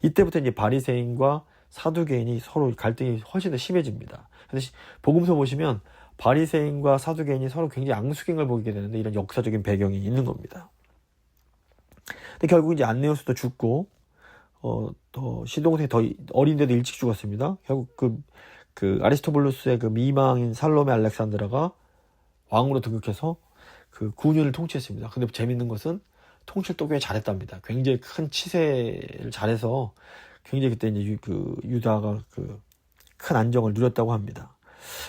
이때부터 이제 바리새인과 사두개인이 서로 갈등이 훨씬 더 심해집니다. 그래서 복음서 보시면 바리새인과 사두개인이 서로 굉장히 앙숙행을 보이게 되는데 이런 역사적인 배경이 있는 겁니다. 근데 결국 이제 안네오스도 죽고 더 시동생이 더 어린데도 일찍 죽었습니다. 결국 그 아리스토블루스의 그 미망인 살로메 알렉산드라가 왕으로 등극해서 그 9년을 통치했습니다. 근데 재밌는 것은 통치를 또 꽤 잘했답니다. 굉장히 큰 치세를 잘해서 굉장히 그때 이제 유다가 그 큰 안정을 누렸다고 합니다.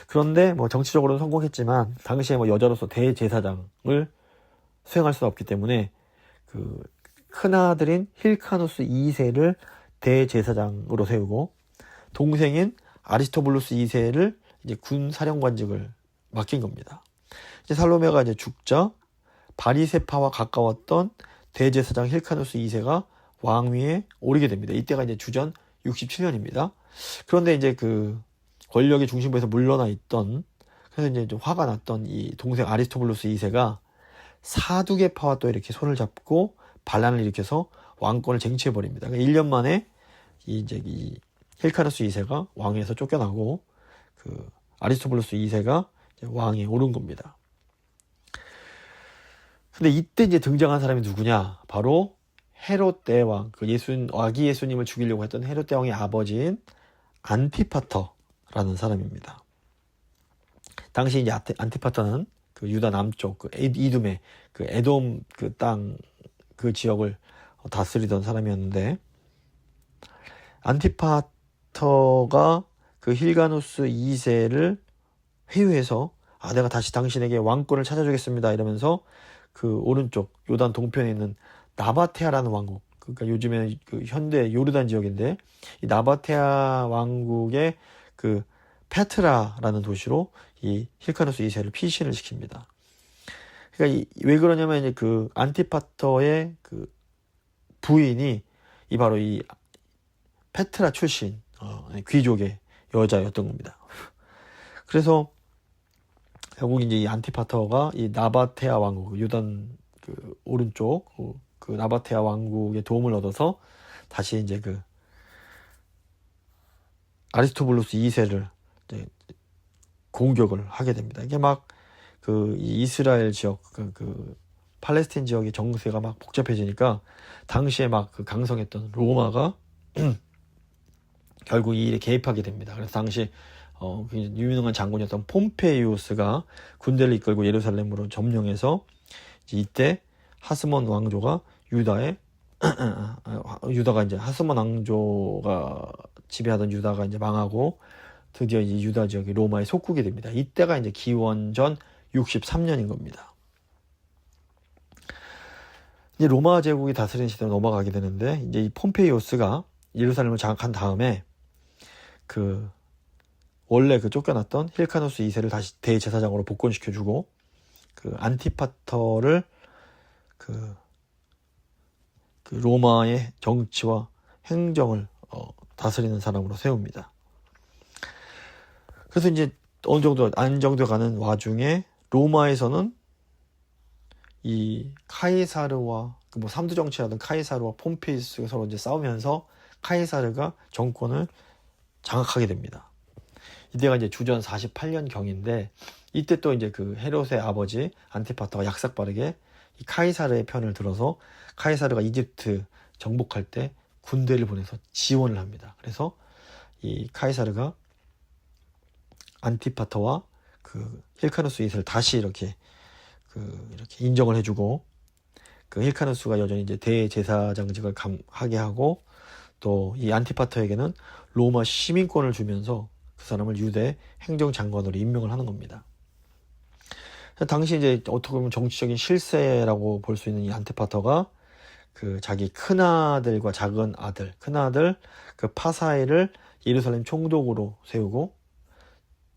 그런데 뭐 정치적으로는 성공했지만 당시에 뭐 여자로서 대제사장을 수행할 수 없기 때문에 그 큰아들인 힐카누스 2세를 대제사장으로 세우고 동생인 아리스토블루스 2세를 이제 군사령관직을 맡긴 겁니다. 이제 살로메가 이제 죽자 바리세파와 가까웠던 대제사장 힐카누스 2세가 왕위에 오르게 됩니다. 이때가 이제 주전 67년입니다. 그런데 이제 그 권력의 중심부에서 물러나 있던, 그래서 이제 좀 화가 났던 이 동생 아리스토블루스 2세가 사두개파와 또 이렇게 손을 잡고 반란을 일으켜서 왕권을 쟁취해버립니다. 그러니까 1년 만에 이 힐카누스 2세가 왕위에서 쫓겨나고 그 아리스토블루스 2세가 왕에 오른 겁니다. 근데 이때 이제 등장한 사람이 누구냐? 바로 헤롯 대왕, 그 아기 예수님을 죽이려고 했던 헤롯 대왕의 아버지인 안티파터라는 사람입니다. 당시 이제 안티파터는 그 유다 남쪽, 그 이둠의 그 에돔 그 땅, 그 지역을 다스리던 사람이었는데, 안티파터가 그 힐가누스 2세를 회유해서 내가 다시 당신에게 왕권을 찾아주겠습니다 이러면서 그 오른쪽 요단 동편에 있는 나바테아라는 왕국, 그러니까 요즘에 그 현대 요르단 지역인데 이 나바테아 왕국의 그 페트라라는 도시로 이 힐카누스 2세를 피신을 시킵니다. 그러니까 왜 그러냐면 이제 그 안티파터의 그 부인이 바로 이 페트라 출신 귀족의 여자였던 겁니다. 그래서 결국 이제 이 안티파터가 이 나바테아 왕국, 요단 그 오른쪽 그 나바테아 왕국의 도움을 얻어서 다시 이제 그 아리스토블루스 2세를 이제 공격을 하게 됩니다. 이게 막 그 이스라엘 지역, 그 팔레스틴 지역의 정세가 막 복잡해지니까 당시에 막 그 강성했던 로마가 결국 이 일에 개입하게 됩니다. 그래서 당시 유명한 장군이었던 폼페이우스가 군대를 이끌고 예루살렘으로 점령해서 이때 하스몬 왕조가 유다가 이제 하스몬 왕조가 지배하던 유다가 이제 망하고 드디어 이제 유다 지역이 로마에 속국이 됩니다. 이때가 이제 기원전 63년인 겁니다. 이제 로마 제국이 다스리는 시대로 넘어가게 되는데, 이제 이 폼페이우스가 예루살렘을 장악한 다음에 그 원래 그 쫓겨났던 힐카누스 2세를 다시 대제사장으로 복권시켜주고 그 안티파터를 그 로마의 정치와 행정을 다스리는 사람으로 세웁니다. 그래서 이제 어느 정도 안정돼 가는 와중에 로마에서는 이 카이사르와 뭐 삼두 정치하던 카이사르와 폼페이우스가 서로 이제 싸우면서 카이사르가 정권을 장악하게 됩니다. 이때가 이제 주전 48년 경인데, 이때 또 이제 그 헤롯의 아버지 안티파터가 약삭빠르게 이 카이사르의 편을 들어서 카이사르가 이집트 정복할 때 군대를 보내서 지원을 합니다. 그래서 이 카이사르가 안티파터와 그 힐카누스 2세를 다시 이렇게 인정을 해주고, 그 힐카누스가 여전히 이제 대제사장직을 하게 하고, 또 이 안티파터에게는 로마 시민권을 주면서 그 사람을 유대 행정장관으로 임명을 하는 겁니다. 당시 이제 어떻게 보면 정치적인 실세라고 볼 수 있는 이 안티파터가 그 자기 큰아들과 작은 아들, 큰아들 그 파사엘을 예루살렘 총독으로 세우고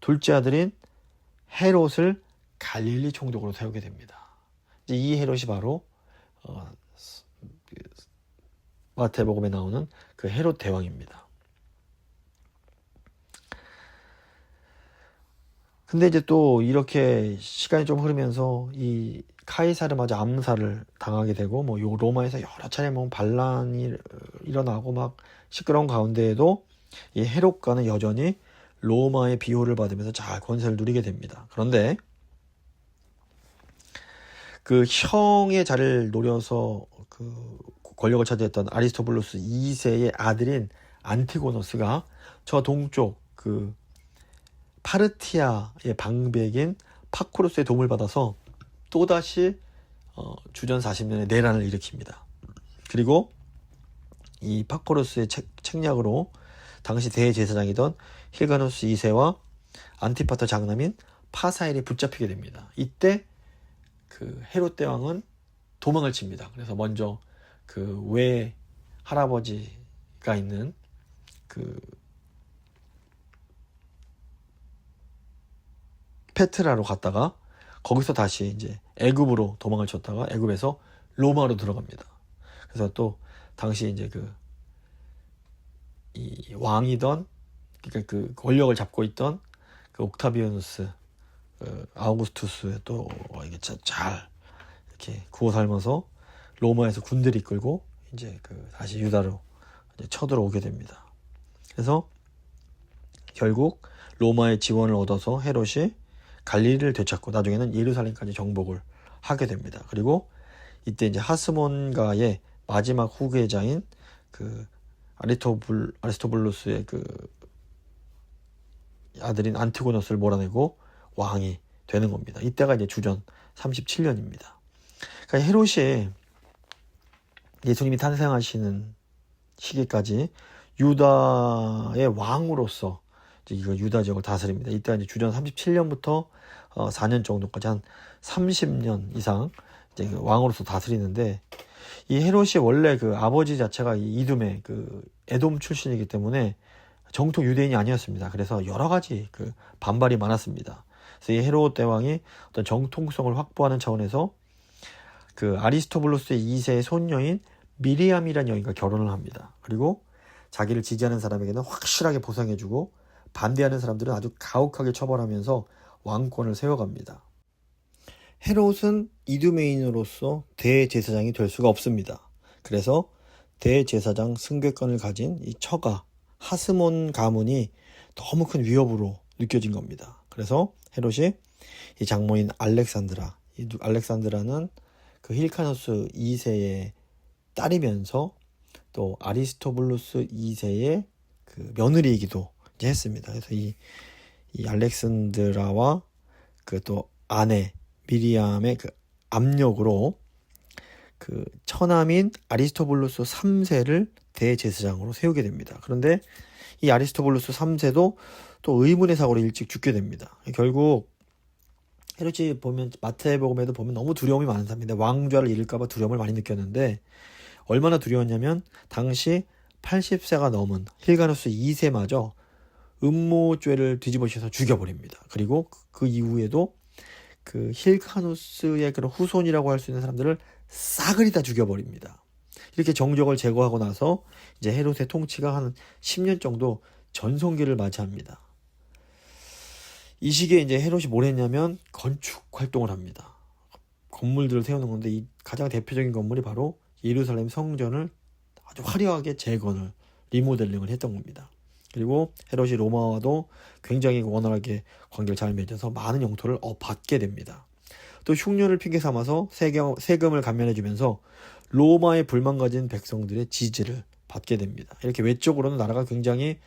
둘째 아들인 헤롯을 갈릴리 총독으로 세우게 됩니다. 이제 이 헤롯이 바로 마태복음에 나오는 그 헤롯 대왕입니다. 근데 이제 또 이렇게 시간이 좀 흐르면서 이 카이사르마저 암살을 당하게 되고 뭐 요 로마에서 여러 차례 뭐 반란이 일어나고 막 시끄러운 가운데에도 이 헤롯과는 여전히 로마의 비호를 받으면서 잘 권세를 누리게 됩니다. 그런데 그 형의 자리를 노려서 그 권력을 차지했던 아리스토블루스 2세의 아들인 안티고노스가 저 동쪽 그 파르티아의 방백인 파코루스의 도움을 받아서 또다시 주전 40년의 내란을 일으킵니다. 그리고 이 파코루스의 책략으로 당시 대제사장이던 힐가누스 2세와 안티파터 장남인 파사엘이 붙잡히게 됩니다. 이때 그 헤롯 대왕은 도망을 칩니다. 그래서 먼저 그 외 할아버지가 있는 그 페트라로 갔다가 거기서 다시 이제 애굽으로 도망을 쳤다가 애굽에서 로마로 들어갑니다. 그래서 또 당시 이제 이 왕이던 그러니까 그 권력을 잡고 있던 그 옥타비아누스 아우구스투스의 또 이게 잘 이렇게 구워 삶아서 로마에서 군대를 이끌고 이제 그 다시 유다로 이제 쳐들어오게 됩니다. 그래서 결국 로마의 지원을 얻어서 헤롯이 갈릴리를 되찾고 나중에는 예루살렘까지 정복을 하게 됩니다. 그리고 이때 이제 하스몬가의 마지막 후계자인 그 아리스토블루스의 그 아들인 안티고노스를 몰아내고 왕이 되는 겁니다. 이때가 이제 주전 37년입니다. 그러니까 헤롯이 예수님이 탄생하시는 시기까지 유다의 왕으로서 이거 유다 지역을 다스립니다. 이때가 이제 주전 37년부터 4년 정도까지 한 30년 이상 이제 그 왕으로서 다스리는데 이 헤롯이 원래 그 아버지 자체가 이둠의 그 에돔 출신이기 때문에 정통 유대인이 아니었습니다. 그래서 여러 가지 그 반발이 많았습니다. 그래서 이 헤롯 대왕이 어떤 정통성을 확보하는 차원에서 그 아리스토블루스 2세의 손녀인 미리암이라는 여인과 결혼을 합니다. 그리고 자기를 지지하는 사람에게는 확실하게 보상해주고 반대하는 사람들은 아주 가혹하게 처벌하면서 왕권을 세워갑니다. 헤롯은 이두메인으로서 대제사장이 될 수가 없습니다. 그래서 대제사장 승계권을 가진 이 처가 하스몬 가문이 너무 큰 위협으로 느껴진 겁니다. 그래서 헤롯이 이 장모인 알렉산드라는 그 힐카누스 2세의 딸이면서 또 아리스토블루스 2세의 그 며느리이기도 이제 했습니다. 그래서 이 알렉산드라와 그 또 아내 미리암의 그 압력으로 그 처남인 아리스토블루스 3세를 대제사장으로 세우게 됩니다. 그런데 이 아리스토블루스 3세도 또 의문의 사고로 일찍 죽게 됩니다. 결국 헤롯이 보면 마태복음에도 보면 너무 두려움이 많은 사람인데 왕좌를 잃을까봐 두려움을 많이 느꼈는데 얼마나 두려웠냐면 당시 80세가 넘은 힐가누스 2세마저 음모죄를 뒤집어씌워서 죽여버립니다. 그리고 그 이후에도 그 힐가누스의 그런 후손이라고 할 수 있는 사람들을 싸그리 다 죽여버립니다. 이렇게 정적을 제거하고 나서 이제 헤롯의 통치가 한 10년 정도 전성기를 맞이합니다. 이 시기에 이제 헤롯이 뭘 했냐면 건축 활동을 합니다. 건물들을 세우는 건데 이 가장 대표적인 건물이 바로 예루살렘 성전을 아주 화려하게 재건을 리모델링을 했던 겁니다. 그리고 헤롯이 로마와도 굉장히 원활하게 관계를 잘 맺어서 많은 영토를 얻게 됩니다. 또 흉년을 핑계 삼아서 세금을 감면해주면서 로마에 불만 가진 백성들의 지지를 받게 됩니다. 이렇게 외적으로는 나라가 굉장히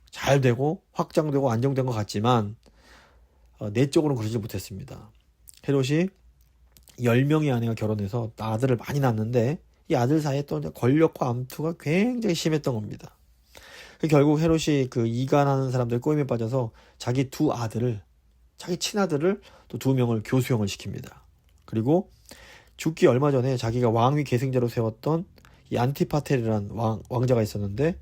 잘 되고 확장되고 안정된 것 같지만 내적으로는 그러지 못했습니다. 헤롯이 10명의 아내가 결혼해서 아들을 많이 낳았는데 이 아들 사이에 또 권력과 암투가 굉장히 심했던 겁니다. 결국 헤롯이 그 이간하는 사람들 꼬임에 빠져서 자기 자기 친아들을 또 2명을 교수형을 시킵니다. 그리고 죽기 얼마 전에 자기가 왕위 계승자로 세웠던 이 안티파텔이라는 왕자가 있었는데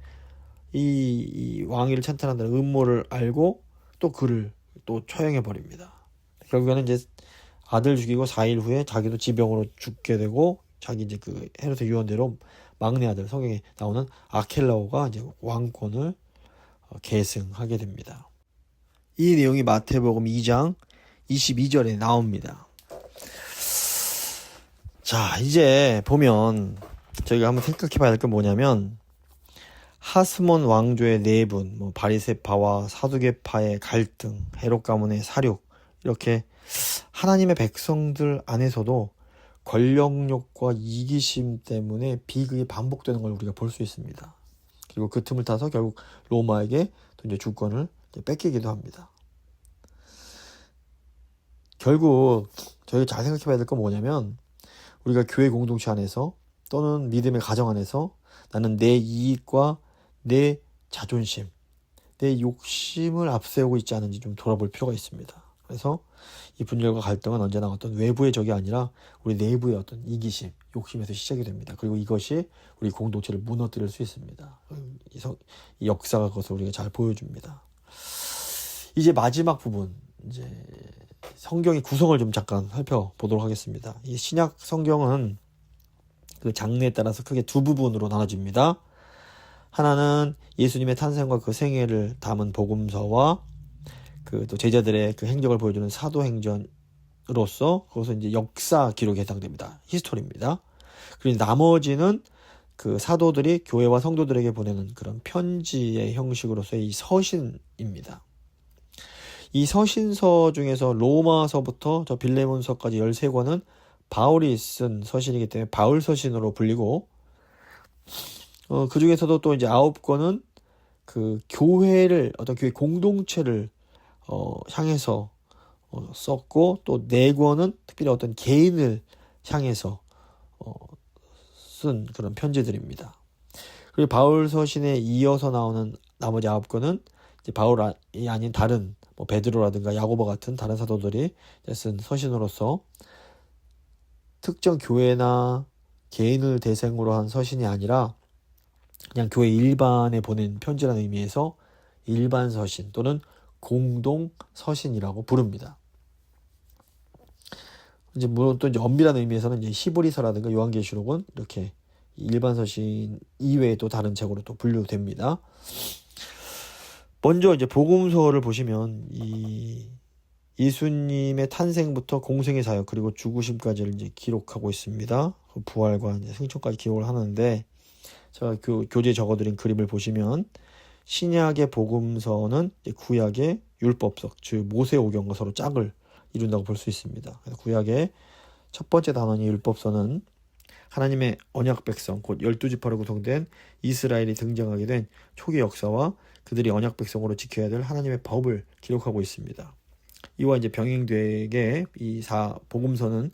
이 왕위를 찬탈한다는 음모를 알고 또 그를 또 처형해 버립니다. 결국에는 이제 아들 죽이고 4일 후에 자기도 지병으로 죽게 되고 자기 이제 그 헤롯의 유언대로 막내 아들 성경에 나오는 아켈라오가 이제 왕권을 계승하게 됩니다. 이 내용이 마태복음 2장 22절에 나옵니다. 자, 이제 보면 저희가 한번 생각해 봐야 될 건 뭐냐면 하스몬 왕조의 내분, 바리새파와 사두개파의 갈등, 헤롯 가문의 사륙, 이렇게 하나님의 백성들 안에서도 권력욕과 이기심 때문에 비극이 반복되는 걸 우리가 볼 수 있습니다. 그리고 그 틈을 타서 결국 로마에게 또 이제 주권을 뺏기기도 합니다. 결국 저희가 잘 생각해 봐야 될 건 뭐냐면 우리가 교회 공동체 안에서 또는 믿음의 가정 안에서 나는 내 이익과 내 자존심, 내 욕심을 앞세우고 있지 않은지 좀 돌아볼 필요가 있습니다. 그래서 이 분열과 갈등은 언제나 어떤 외부의 적이 아니라 우리 내부의 어떤 이기심, 욕심에서 시작이 됩니다. 그리고 이것이 우리 공동체를 무너뜨릴 수 있습니다. 이 역사가 그것을 우리가 잘 보여줍니다. 이제 마지막 부분, 이제 성경의 구성을 좀 잠깐 살펴보도록 하겠습니다. 이 신약 성경은 그 장르에 따라서 크게 2부분으로 나눠집니다. 하나는 예수님의 탄생과 그 생애를 담은 복음서와 그 또 제자들의 그 행적을 보여주는 사도행전으로서 그것은 이제 역사 기록에 해당됩니다. 히스토리입니다. 그리고 나머지는 그 사도들이 교회와 성도들에게 보내는 그런 편지의 형식으로서의 이 서신입니다. 이 서신서 중에서 로마서부터 저 빌레몬서까지 13권은 바울이 쓴 서신이기 때문에 바울 서신으로 불리고 그 중에서도 또 이제 9권은 그 교회를 어떤 교회 공동체를 향해서 썼고 또 4권은 특별히 어떤 개인을 향해서 쓴 그런 편지들입니다. 그리고 바울 서신에 이어서 나오는 나머지 9권은 이제 바울이 아닌 다른 베드로라든가 야고보 같은 다른 사도들이 쓴 서신으로서 특정 교회나 개인을 대상으로 한 서신이 아니라 그냥 교회 일반에 보낸 편지라는 의미에서 일반 서신 또는 공동 서신이라고 부릅니다. 이제 물론 또 이제 엄밀한 의미에서는 이제 히브리서라든가 요한계시록은 이렇게 일반 서신 이외에 또 다른 책으로 또 분류됩니다. 먼저 이제 복음서를 보시면 이 예수님의 탄생부터 공생의 사역 그리고 죽으심까지를 이제 기록하고 있습니다. 부활과 이제 승천까지 기록을 하는데 제가 교재에 적어드린 그림을 보시면 신약의 복음서는 구약의 율법서, 즉 모세오경과 서로 짝을 이룬다고 볼 수 있습니다. 그래서 구약의 첫 번째 단원인 율법서는 하나님의 언약 백성, 곧 12지파로 구성된 이스라엘이 등장하게 된 초기 역사와 그들이 언약 백성으로 지켜야 될 하나님의 법을 기록하고 있습니다. 이와 이제 병행되게 이 복음서는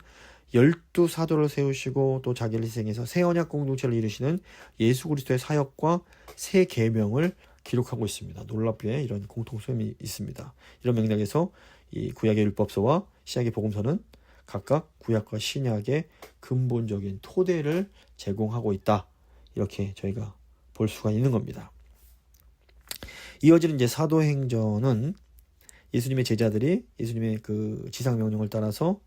12사도를 세우시고 또 자기를 희생해서 새 언약 공동체를 이루시는 예수 그리스도의 사역과 새 계명을 기록하고 있습니다. 놀랍게 이런 공통점이 있습니다. 이런 맥락에서 이 구약의 율법서와 신약의 복음서는 각각 구약과 신약의 근본적인 토대를 제공하고 있다. 이렇게 저희가 볼 수가 있는 겁니다. 이어지는 이제 사도행전은 예수님의 제자들이 예수님의 그 지상명령을 따라서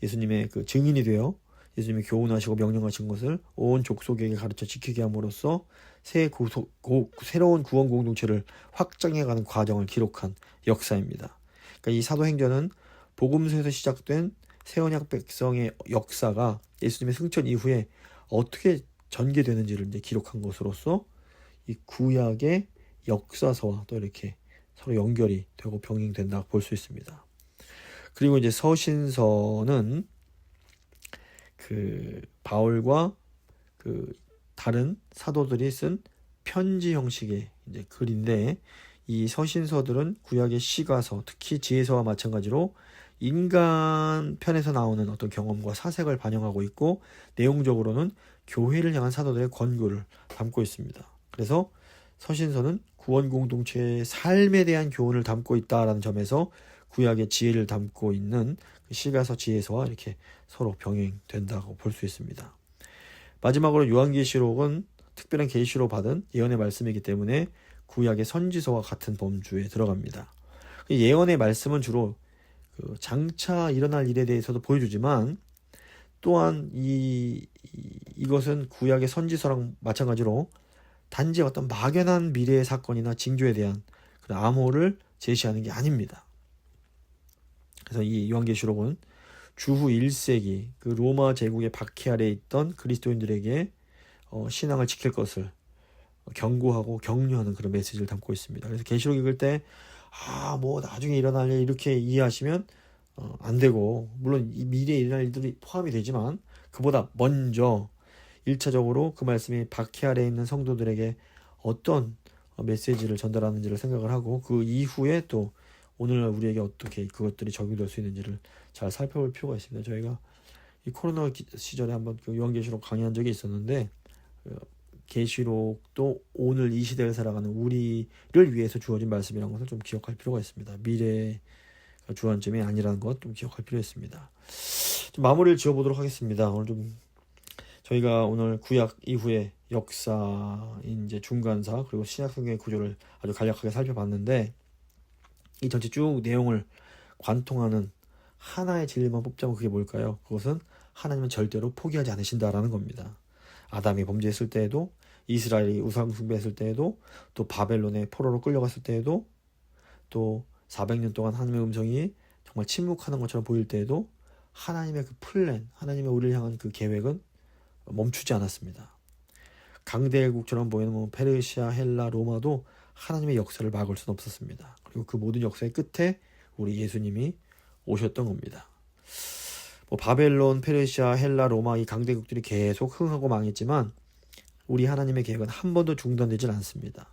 예수님의 그 증인이 되어 예수님이 교훈하시고 명령하신 것을 온 족속에게 가르쳐 지키게 함으로써 새로운 구원 공동체를 확장해가는 과정을 기록한 역사입니다. 그러니까 이 사도행전은 복음서에서 시작된 새 언약 백성의 역사가 예수님의 승천 이후에 어떻게 전개되는지를 이제 기록한 것으로서 이 구약의 역사서와 또 이렇게 서로 연결이 되고 병행된다고 볼 수 있습니다. 그리고 이제 서신서는 그 바울과 그 다른 사도들이 쓴 편지 형식의 이제 글인데 이 서신서들은 구약의 시가서, 특히 지혜서와 마찬가지로 인간 편에서 나오는 어떤 경험과 사색을 반영하고 있고, 내용적으로는 교회를 향한 사도들의 권고를 담고 있습니다. 그래서 서신서는 구원 공동체의 삶에 대한 교훈을 담고 있다라는 점에서 구약의 지혜를 담고 있는 시가서 지혜서와 이렇게 서로 병행된다고 볼 수 있습니다. 마지막으로 요한계시록은 특별한 계시로 받은 예언의 말씀이기 때문에 구약의 선지서와 같은 범주에 들어갑니다. 예언의 말씀은 주로 장차 일어날 일에 대해서도 보여주지만, 또한 이것은 구약의 선지서랑 마찬가지로 단지 어떤 막연한 미래의 사건이나 징조에 대한 그런 암호를 제시하는 게 아닙니다. 그래서 이 요한계시록은 주후 1세기 그 로마 제국의 박해 아래에 있던 그리스도인들에게 신앙을 지킬 것을 경고하고 격려하는 그런 메시지를 담고 있습니다. 그래서 계시록 읽을 때 뭐 나중에 일어날 일 이렇게 이해하시면 안 되고, 물론 이 미래에 일어날 일들이 포함이 되지만 그보다 먼저 1차적으로 그 말씀이 박해 아래에 있는 성도들에게 어떤 메시지를 전달하는지를 생각을 하고, 그 이후에 또 오늘날 우리에게 어떻게 그것들이 적용될 수 있는지를 잘 살펴볼 필요가 있습니다. 저희가 이 코로나 시절에 한번 그 요한계시록 강의한 적이 있었는데, 계시록도 오늘 이 시대를 살아가는 우리를 위해서 주어진 말씀이라는 것을 좀 기억할 필요가 있습니다. 미래가 주안점이 아니라는 것 좀 기억할 필요 있습니다. 좀 마무리를 지어보도록 하겠습니다. 오늘 좀 저희가 오늘 구약 이후의 역사인 이제 중간사 그리고 신약 성경의 구조를 아주 간략하게 살펴봤는데, 이 전체 쭉 내용을 관통하는 하나의 진리만 뽑자면 그게 뭘까요? 그것은 하나님은 절대로 포기하지 않으신다라는 겁니다. 아담이 범죄했을 때에도, 이스라엘이 우상 숭배했을 때에도, 또 바벨론의 포로로 끌려갔을 때에도, 또 400년 동안 하나님의 음성이 정말 침묵하는 것처럼 보일 때에도 하나님의 그 플랜, 하나님의 우리를 향한 그 계획은 멈추지 않았습니다. 강대국처럼 보이는 페르시아, 헬라, 로마도 하나님의 역사를 막을 수는 없었습니다. 그리고 그 모든 역사의 끝에 우리 예수님이 오셨던 겁니다. 바벨론, 페르시아, 헬라, 로마 이 강대국들이 계속 흥하고 망했지만 우리 하나님의 계획은 한 번도 중단되질 않습니다.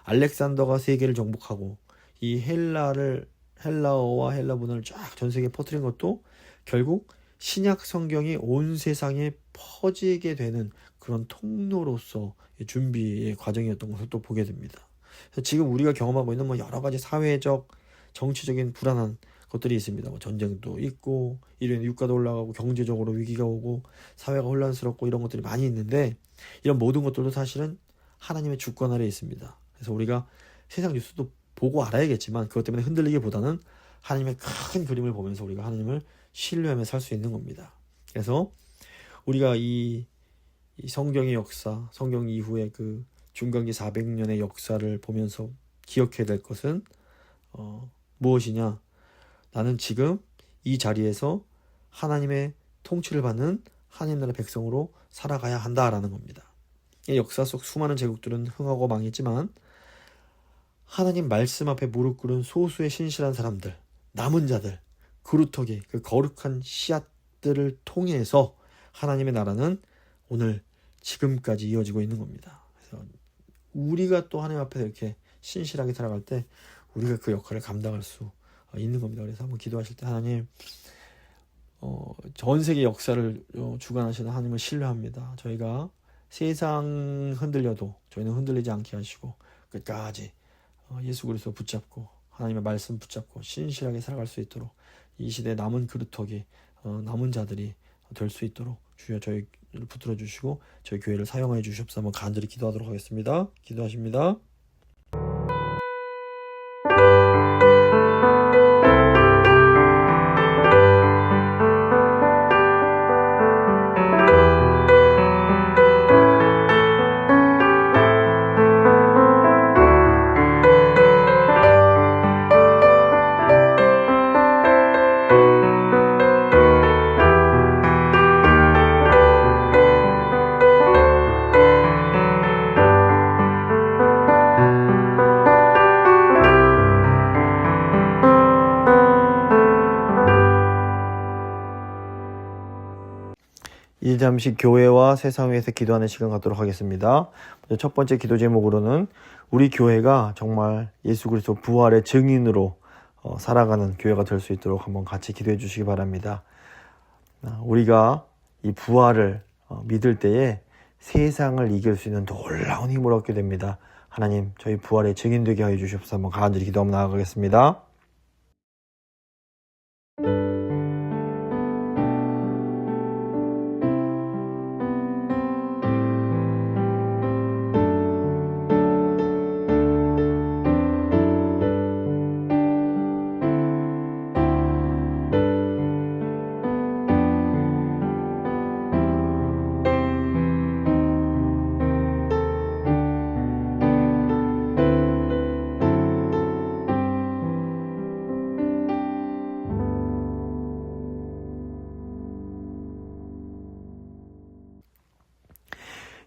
알렉산더가 세계를 정복하고 이 헬라어와 헬라 문화를 쫙 전 세계에 퍼뜨린 것도 결국 신약 성경이 온 세상에 퍼지게 되는 그런 통로로서 준비의 과정이었던 것을 또 보게 됩니다. 그래서 지금 우리가 경험하고 있는 여러 가지 사회적, 정치적인 불안한 것들이 있습니다. 전쟁도 있고, 이런 유가도 올라가고, 경제적으로 위기가 오고, 사회가 혼란스럽고 이런 것들이 많이 있는데, 이런 모든 것들도 사실은 하나님의 주권 아래에 있습니다. 그래서 우리가 세상 뉴스도 보고 알아야겠지만 그것 때문에 흔들리기보다는 하나님의 큰 그림을 보면서 우리가 하나님을 신뢰하며 살 수 있는 겁니다. 그래서 우리가 이 성경의 역사, 성경 이후의 그 중간기 400년의 역사를 보면서 기억해야 될 것은 무엇이냐? 나는 지금 이 자리에서 하나님의 통치를 받는 하나님 나라 백성으로 살아가야 한다라는 겁니다. 이 역사 속 수많은 제국들은 흥하고 망했지만 하나님 말씀 앞에 무릎 꿇은 소수의 신실한 사람들, 남은 자들, 그루터기, 그 거룩한 씨앗들을 통해서 하나님의 나라는 오늘 지금까지 이어지고 있는 겁니다. 그래서 우리가 또 하나님 앞에 이렇게 신실하게 살아갈 때 우리가 그 역할을 감당할 수 있는 겁니다. 그래서 한번 기도하실 때 하나님, 전 세계 역사를 주관하시는 하나님을 신뢰합니다. 저희가 세상 흔들려도 저희는 흔들리지 않게 하시고 끝까지 예수 그리스도 붙잡고 하나님의 말씀 붙잡고 신실하게 살아갈 수 있도록 이 시대에 남은 그루터기, 남은 자들이 될 수 있도록 주여 저희를 붙들어 주시고 저희 교회를 사용하여 주시옵소서. 한번 간절히 기도하도록 하겠습니다. 기도하십니다. 이제 잠시 교회와 세상 위해서 기도하는 시간 갖도록 하겠습니다. 먼저 첫 번째 기도 제목으로는 우리 교회가 정말 예수 그리스도 부활의 증인으로 살아가는 교회가 될 수 있도록 한번 같이 기도해 주시기 바랍니다. 우리가 이 부활을 믿을 때에 세상을 이길 수 있는 놀라운 힘을 얻게 됩니다. 하나님, 저희 부활의 증인되게 하여 주시옵소서. 한번 간절히 기도하며 나아가겠습니다.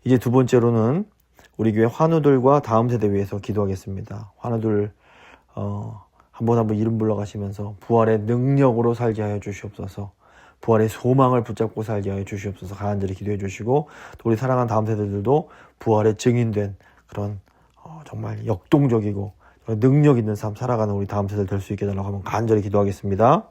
이제 두 번째로는 우리 교회 환우들과 다음 세대 위해서 기도하겠습니다. 환우들 한번 이름 불러가시면서 부활의 능력으로 살게 하여 주시옵소서. 부활의 소망을 붙잡고 살게 하여 주시옵소서. 간절히 기도해 주시고, 또 우리 사랑하는 다음 세대들도 부활의 증인된 그런 정말 역동적이고 능력 있는 삶 살아가는 우리 다음 세대 될 수 있게 해달라고 한번 간절히 기도하겠습니다.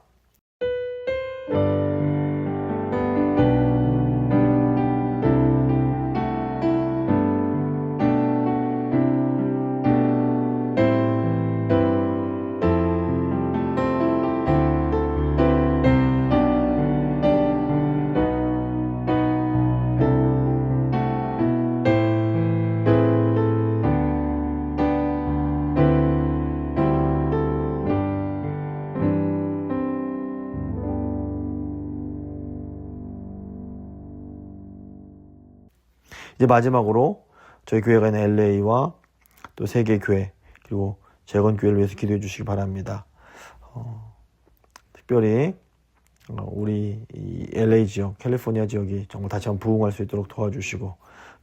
이제 마지막으로 저희 교회가 있는 LA와 또 세계교회 그리고 재건교회를 위해서 기도해 주시기 바랍니다. 특별히 우리 이 LA 지역, 캘리포니아 지역이 정말 다시 한번 부흥할 수 있도록 도와주시고,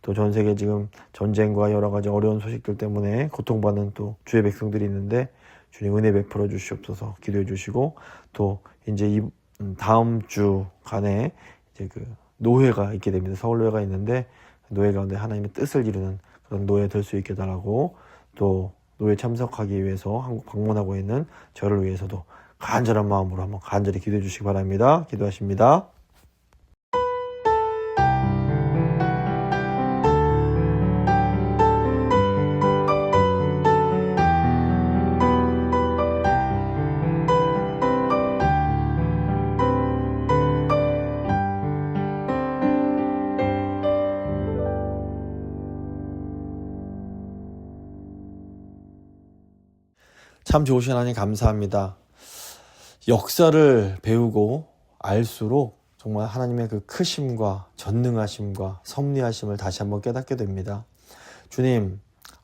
또 전 세계 지금 전쟁과 여러 가지 어려운 소식들 때문에 고통받는 또 주의 백성들이 있는데 주님 은혜 베풀어 주시옵소서 기도해 주시고, 또 이제 이 다음 주간에 이제 그 노회가 있게 됩니다. 서울 노회가 있는데 노회 가운데 하나님의 뜻을 이루는 그런 노회 될 수 있게 해달라고, 또 노회 참석하기 위해서 한국 방문하고 있는 저를 위해서도 간절한 마음으로 한번 간절히 기도해 주시기 바랍니다. 기도하십니다. 참 좋으신 하나님 감사합니다. 역사를 배우고 알수록 정말 하나님의 그 크심과 전능하심과 섭리하심을 다시 한번 깨닫게 됩니다. 주님,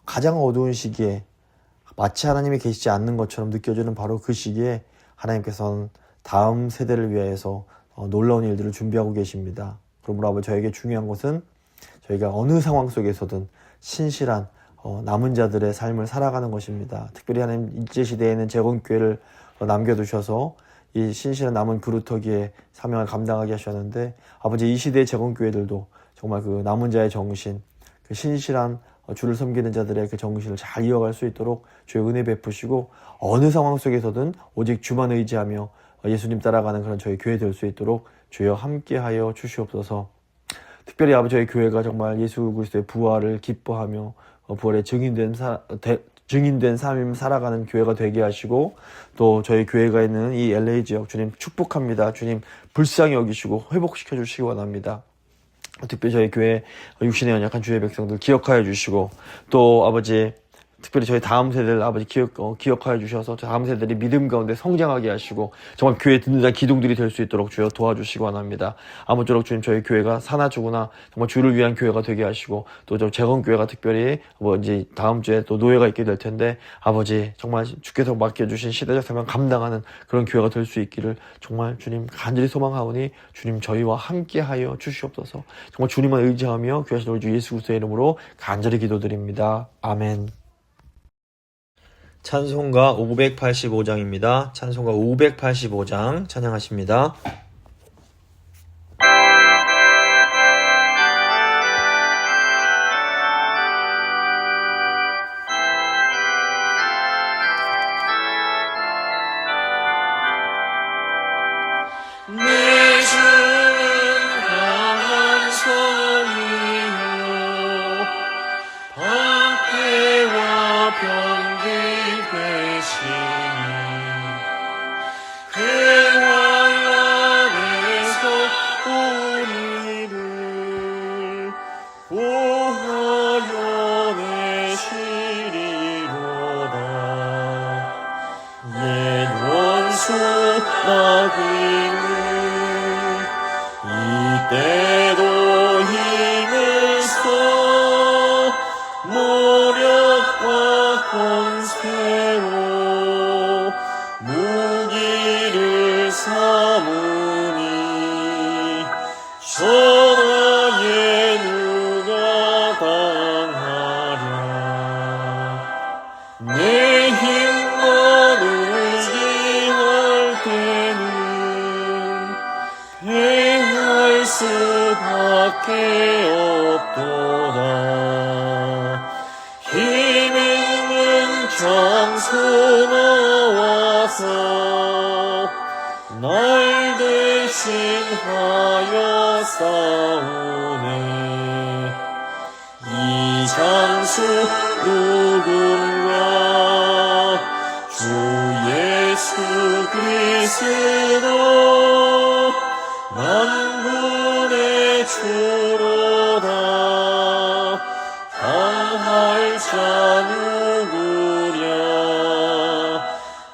가장 어두운 시기에 마치 하나님이 계시지 않는 것처럼 느껴지는 바로 그 시기에 하나님께서는 다음 세대를 위해서 놀라운 일들을 준비하고 계십니다. 그러므로 아버지, 저에게 중요한 것은 저희가 어느 상황 속에서든 신실한 남은 자들의 삶을 살아가는 것입니다. 특별히 하나님 일제시대에는 재건교회를 남겨두셔서 이 신실한 남은 그루터기의 사명을 감당하게 하셨는데, 아버지 이 시대의 재건교회들도 정말 그 남은 자의 정신, 그 신실한 주를 섬기는 자들의 그 정신을 잘 이어갈 수 있도록 주의 은혜 베푸시고, 어느 상황 속에서든 오직 주만 의지하며 예수님 따라가는 그런 저희 교회 될 수 있도록 주여 함께하여 주시옵소서. 특별히 아버지, 저희 교회가 정말 예수 그리스도의 부활을 기뻐하며 부활의 증인된 삶을 살아가는 교회가 되게 하시고, 또 저희 교회가 있는 이 LA 지역 주님 축복합니다. 주님 불쌍히 여기시고 회복시켜 주시기 원합니다. 특별히 저희 교회 육신의 연약한 주의 백성들 기억하여 주시고, 또 아버지 특별히 저희 다음 세대를 아버지 기억하여 주셔서 다음 세대들이 믿음 가운데 성장하게 하시고 정말 교회 든든한 기둥들이 될 수 있도록 주여 도와주시기 원합니다. 아무쪼록 주님 저희 교회가 사나주구나 정말 주를 위한 교회가 되게 하시고, 또 저 재건교회가 특별히 이제 다음 주에 또 노예가 있게 될 텐데 아버지 정말 주께서 맡겨주신 시대적 사명 감당하는 그런 교회가 될 수 있기를 정말 주님 간절히 소망하오니 주님 저희와 함께하여 주시옵소서. 정말 주님만 의지하며 귀하신 우리 주 예수 그리스도의 이름으로 간절히 기도드립니다. 아멘. 찬송가 585장입니다. 찬송가 585장 찬양하십니다. 예할 수밖에 없도다. 힘있는 장수 나와서 날 대신하여 싸우네. 이 장수 누군가? 주 예수 그리스도 만군의 주로다. 당할 자 누구랴?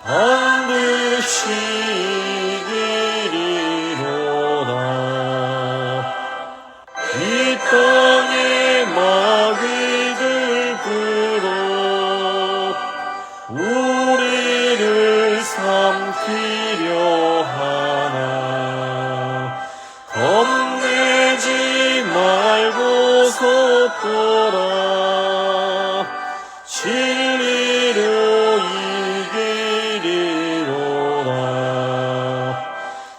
반드시 이기리로다. 이 땅의 마귀들 들어 우리를 삼키려 하나. 겁내지 말고 섰더라. 진리로 이기리로다.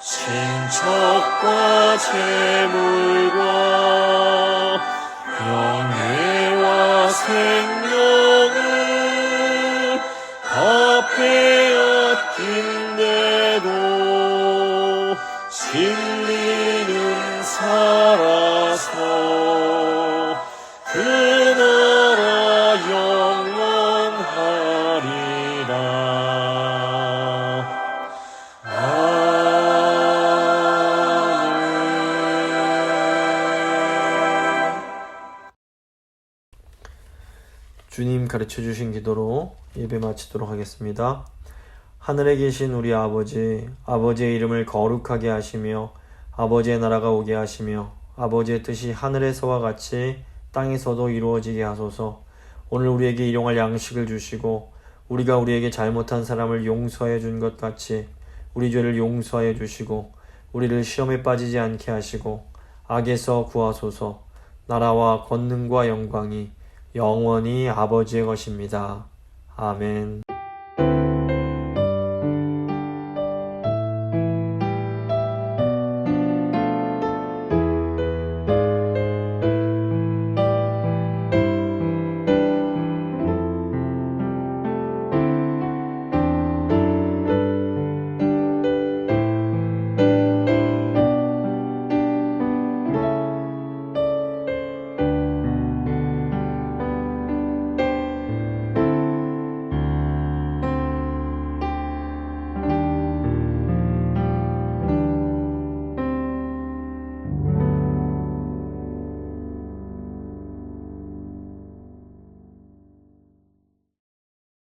친척과 재물과 명예와 생명을 다 빼앗긴데도 진리는 살아서 그 나라 영원하리라. 주님 가르쳐 주신 기도로 예배 마치도록 하겠습니다. 하늘에 계신 우리 아버지, 아버지의 이름을 거룩하게 하시며 아버지의 나라가 오게 하시며 아버지의 뜻이 하늘에서와 같이 땅에서도 이루어지게 하소서. 오늘 우리에게 일용할 양식을 주시고 우리가 우리에게 잘못한 사람을 용서해 준 것 같이 우리 죄를 용서해 주시고 우리를 시험에 빠지지 않게 하시고 악에서 구하소서. 나라와 권능과 영광이 영원히 아버지의 것입니다. 아멘.